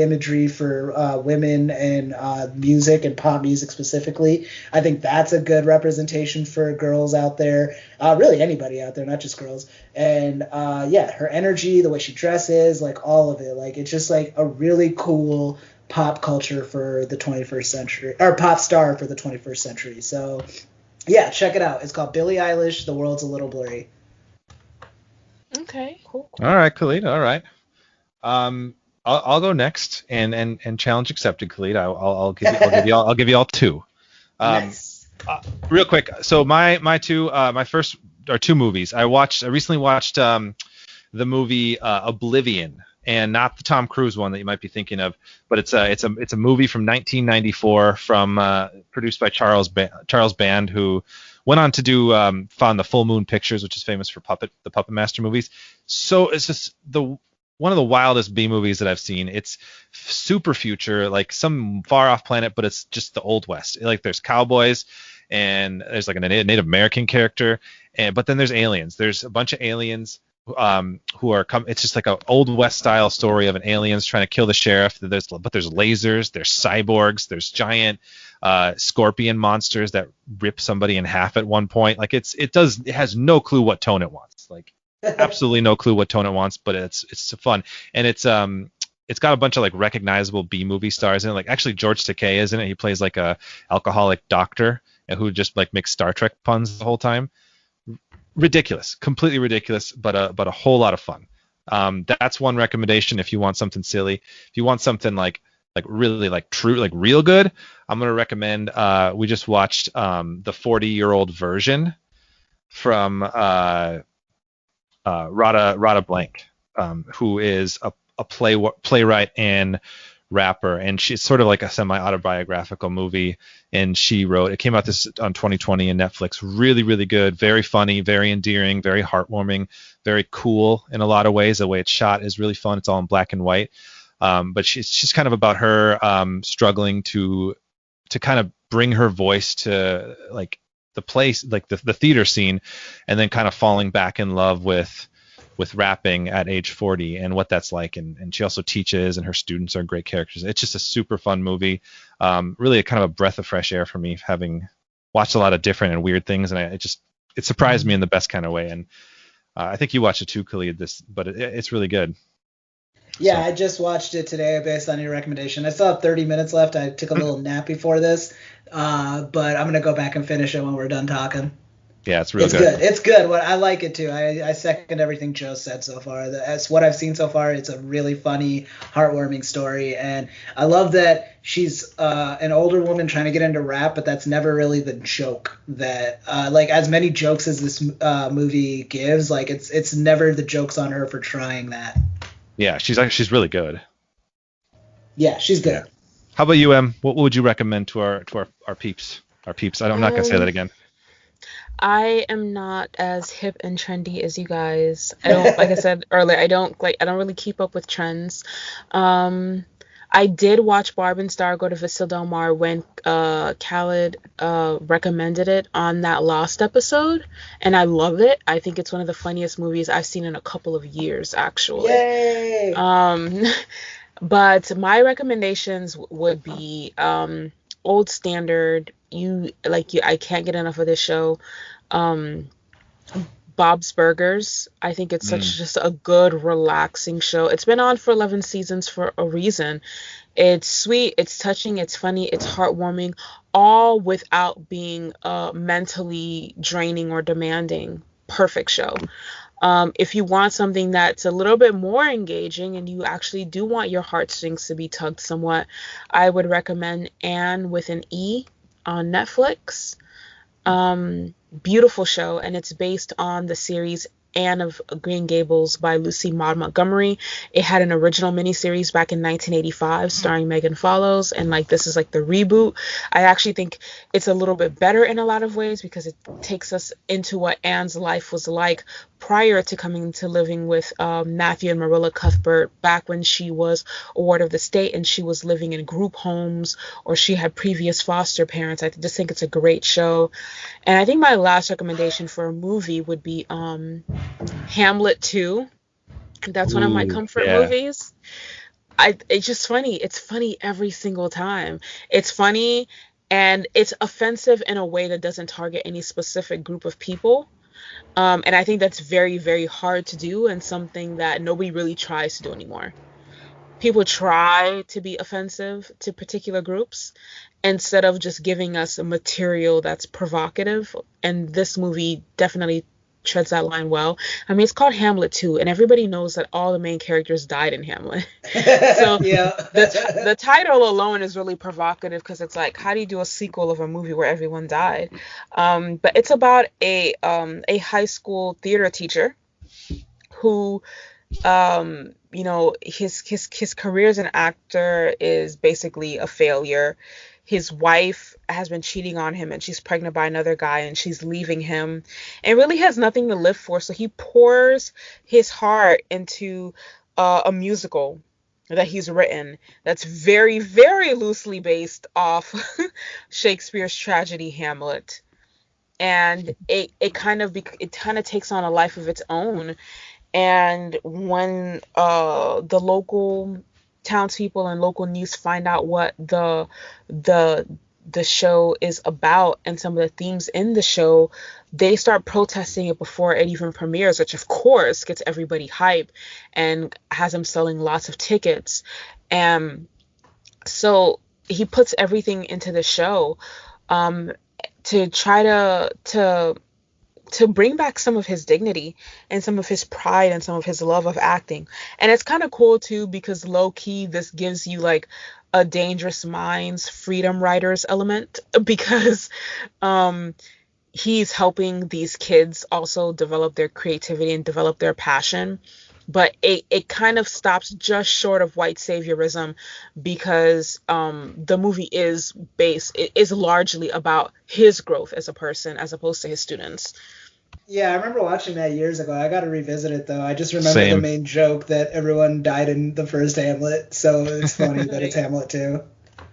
imagery for women and music and pop music specifically, I think that's a good representation for girls out there, really anybody out there, not just girls. And yeah, her energy, the way she dresses, like all of it, like it's just like a really cool pop culture for the 21st century, or pop star for the 21st century. So yeah, check it out. It's called Billie Eilish, The World's a Little Blurry. Okay, cool. All right, Khalid. All right. I'll go next, and challenge accepted, Khalid. I'll give you all two. Nice. Real quick. So my first are two movies. I recently watched the movie Oblivion, and not the Tom Cruise one that you might be thinking of, but it's a movie from 1994 produced by Charles Band, who went on to do found the Full Moon Pictures, which is famous for the Puppet Master movies. So it's just one of the wildest B movies that I've seen. It's super future, like some far off planet, but it's just the Old West. Like there's cowboys, and there's like a Native American character, but then there's aliens. There's a bunch of aliens who are it's just like an Old West style story of an aliens trying to kill the sheriff. But there's lasers, there's cyborgs, there's giant scorpion monsters that rip somebody in half at one point. Like it has no clue what tone it wants. Like absolutely no clue what tone it wants, but it's fun. And it's got a bunch of like recognizable B movie stars in it. Like actually George Takei is in it. He plays like a alcoholic doctor who just like makes Star Trek puns the whole time. Ridiculous, completely ridiculous, but a whole lot of fun. That's one recommendation if you want something silly. If you want something like really like true, like real good, I'm gonna recommend. We just watched the 40-year-old version from Rada Blank, who is playwright and rapper, and she's sort of like a semi-autobiographical movie. And it came out this on 2020 in Netflix. Really, really good, very funny, very endearing, very heartwarming, very cool in a lot of ways. The way it's shot is really fun. It's all in black and white. But she's kind of about her struggling to kind of bring her voice to like the place, like the theater scene, and then kind of falling back in love with rapping at age 40 and what that's like. And she also teaches, and her students are great characters. It's just a super fun movie. Really a kind of a breath of fresh air for me, having watched a lot of different and weird things, and it surprised me in the best kind of way. And I think you watched it too, Khalid, but it's really good. Yeah, I just watched it today based on your recommendation. I still have 30 minutes left. I took a little nap before this, but I'm going to go back and finish it when we're done talking. Yeah, it's real good. It's good. I like it too. I second everything Joe said so far. As what I've seen so far, it's a really funny, heartwarming story. And I love that she's an older woman trying to get into rap, but that's never really the joke that, like, as many jokes as this movie gives, like, it's never the jokes on her for trying that. Yeah, she's really good. Yeah, she's good. Yeah. How about you, Em? What would you recommend to our peeps? Our peeps. I'm not gonna say that again. I am not as hip and trendy as you guys. I don't, like I said earlier, I don't really keep up with trends. I did watch Barb and Star Go to Vista Del Mar when Khaled recommended it on that Lost episode, and I love it. I think it's one of the funniest movies I've seen in a couple of years, actually. Yay! But my recommendations would be old standard. I can't get enough of this show. Bob's Burgers. I think it's just a good, relaxing show. It's been on for 11 seasons for a reason. It's sweet, it's touching, it's funny, it's heartwarming, all without being mentally draining or demanding. Perfect show. If you want something that's a little bit more engaging and you actually do want your heartstrings to be tugged somewhat, I would recommend Anne with an E on Netflix. Beautiful show, and it's based on the series Anne of Green Gables by Lucy Maud Montgomery. It had an original miniseries back in 1985 starring Megan Follows, and this is the reboot. I actually think it's a little bit better in a lot of ways because it takes us into what Anne's life was like prior to coming to living with Matthew and Marilla Cuthbert back when she was a ward of the state and she was living in group homes or she had previous foster parents. I just think it's a great show. And I think my last recommendation for a movie would be Hamlet 2. That's one of my comfort movies. It's just funny. It's funny every single time. It's funny and it's offensive in a way that doesn't target any specific group of people. And I think that's very, very hard to do and something that nobody really tries to do anymore. People try to be offensive to particular groups instead of just giving us a material that's provocative. And this movie definitely treads that line well. I mean, it's called Hamlet 2, and everybody knows that all the main characters died in Hamlet. So yeah. the title alone is really provocative because it's like, how do you do a sequel of a movie where everyone died? But it's about a high school theater teacher who his career as an actor is basically a failure. His wife has been cheating on him and she's pregnant by another guy and she's leaving him and really has nothing to live for. So he pours his heart into a musical that he's written that's very, very loosely based off Shakespeare's tragedy Hamlet. And it kind of takes on a life of its own. And when the local townspeople and local news find out what the show is about and some of the themes in the show, they start protesting it before it even premieres, which of course gets everybody hype and has them selling lots of tickets. And so he puts everything into the show to try to bring back some of his dignity and some of his pride and some of his love of acting. And it's kind of cool too, because low key, this gives you a Dangerous Minds Freedom Writers element, because he's helping these kids also develop their creativity and develop their passion. but it kind of stops just short of white saviorism because the movie is largely about his growth as a person as opposed to his students. Yeah, I remember watching that years ago. I got to revisit it though. I just remember the Same. main joke that everyone died in the first Hamlet, so it's funny that it's Hamlet too.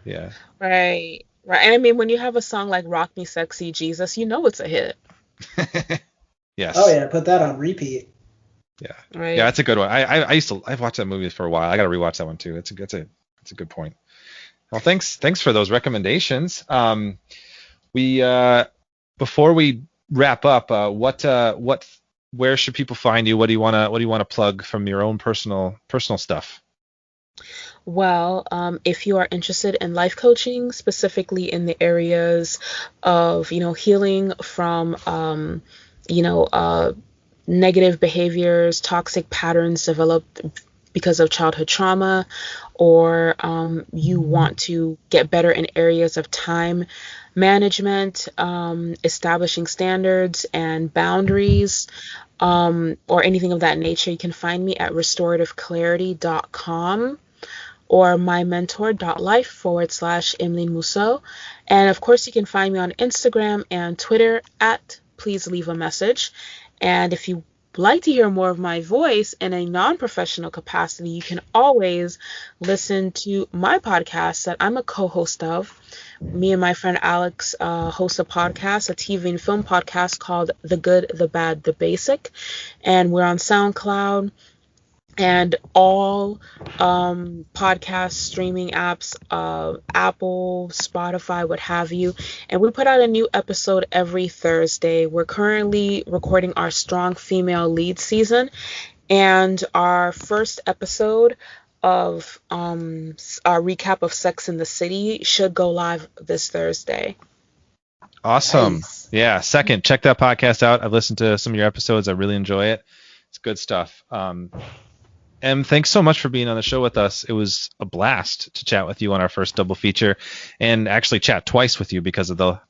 Yeah. Right. And I mean, when you have a song like Rock Me Sexy Jesus, you know it's a hit. Yes. Oh yeah, put that on repeat. Yeah. Right. Yeah, that's a good one. I've watched that movie for a while. I got to rewatch that one too. It's a good point. Well, thanks for those recommendations. Before we wrap up, where should people find you? What do you want to plug from your own personal stuff? Well, if you are interested in life coaching, specifically in the areas of, healing from, negative behaviors, toxic patterns developed because of childhood trauma, or you want to get better in areas of time management, establishing standards and boundaries, or anything of that nature, you can find me at restorativeclarity.com or mymentor.life/Emelyne Museaux. And of course, you can find me on Instagram and Twitter at Please Leave a Message. And if you like to hear more of my voice in a non-professional capacity, you can always listen to my podcast that I'm a co-host of. Me and my friend Alex host a podcast, a TV and film podcast called The Good, the Bad, the Basic. And we're on SoundCloud and all podcast streaming apps, Apple, Spotify, what have you. And we put out a new episode every Thursday. We're currently recording our Strong Female Lead season, and our first episode of our recap of Sex in the City should go live this Thursday. Awesome. Nice. Yeah. Second, check that podcast out. I've listened to some of your episodes. I really enjoy it. It's good stuff. Em, thanks so much for being on the show with us. It was a blast to chat with you on our first double feature, and actually chat twice with you because of the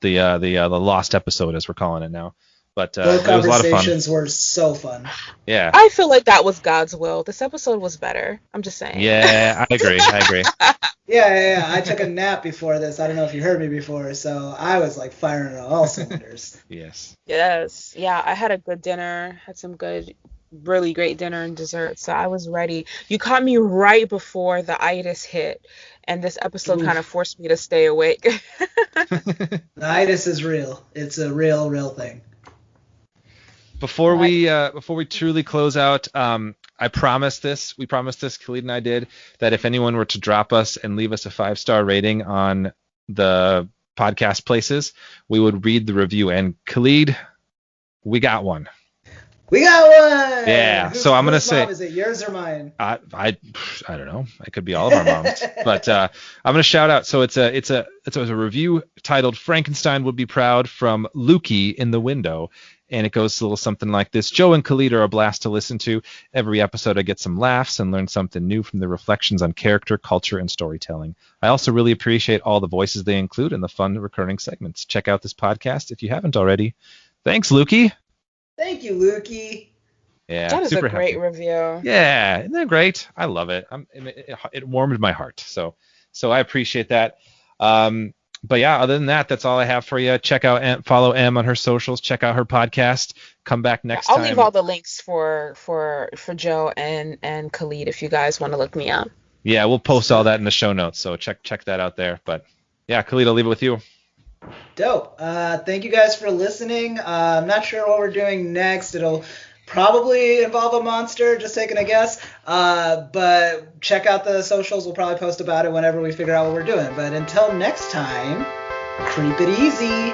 lost episode, as we're calling it now. But Both it was a lot of fun. conversations were so fun. Yeah. I feel like that was God's will. This episode was better. I'm just saying. Yeah, I agree. Yeah. I took a nap before this. I don't know if you heard me before, so I was like firing on all cylinders. Yes. Yes. Yeah, I had a good dinner, had some really great dinner and dessert, so I was ready. You caught me right before the itis hit, and this episode kind of forced me to stay awake. The itis is real. It's a real thing. Before we truly close out, we promised this, Khalid and I did, that if anyone were to drop us and leave us a 5-star rating on the podcast places, we would read the review. And Khalid, we got one. We got one. Yeah. So I'm gonna say, is it yours or mine? I don't know. It could be all of our moms, but I'm gonna shout out. So it's a review titled "Frankenstein Would Be Proud" from Lukey in the Window. And it goes a little something like this. Joe and Khalid are a blast to listen to. Every episode I get some laughs and learn something new from the reflections on character, culture, and storytelling. I also really appreciate all the voices they include and the fun recurring segments. Check out this podcast if you haven't already. Thanks, Lukey. Thank you, Lukey. Yeah, That is super a great happy. review. Yeah, isn't that great? I love it. It warmed my heart. So I appreciate that. But yeah, other than that, that's all I have for you. Check out follow Em on her socials. Check out her podcast. Come back next time. I'll leave all the links for Joe and Khalid if you guys want to look me up. Yeah, we'll post all that in the show notes. So check that out there. But yeah, Khalid, I'll leave it with you. Dope. Thank you guys for listening. I'm not sure what we're doing next. It'll probably involve a monster, just taking a guess. But check out the socials. We'll probably post about it whenever we figure out what we're doing. But until next time, creep it easy.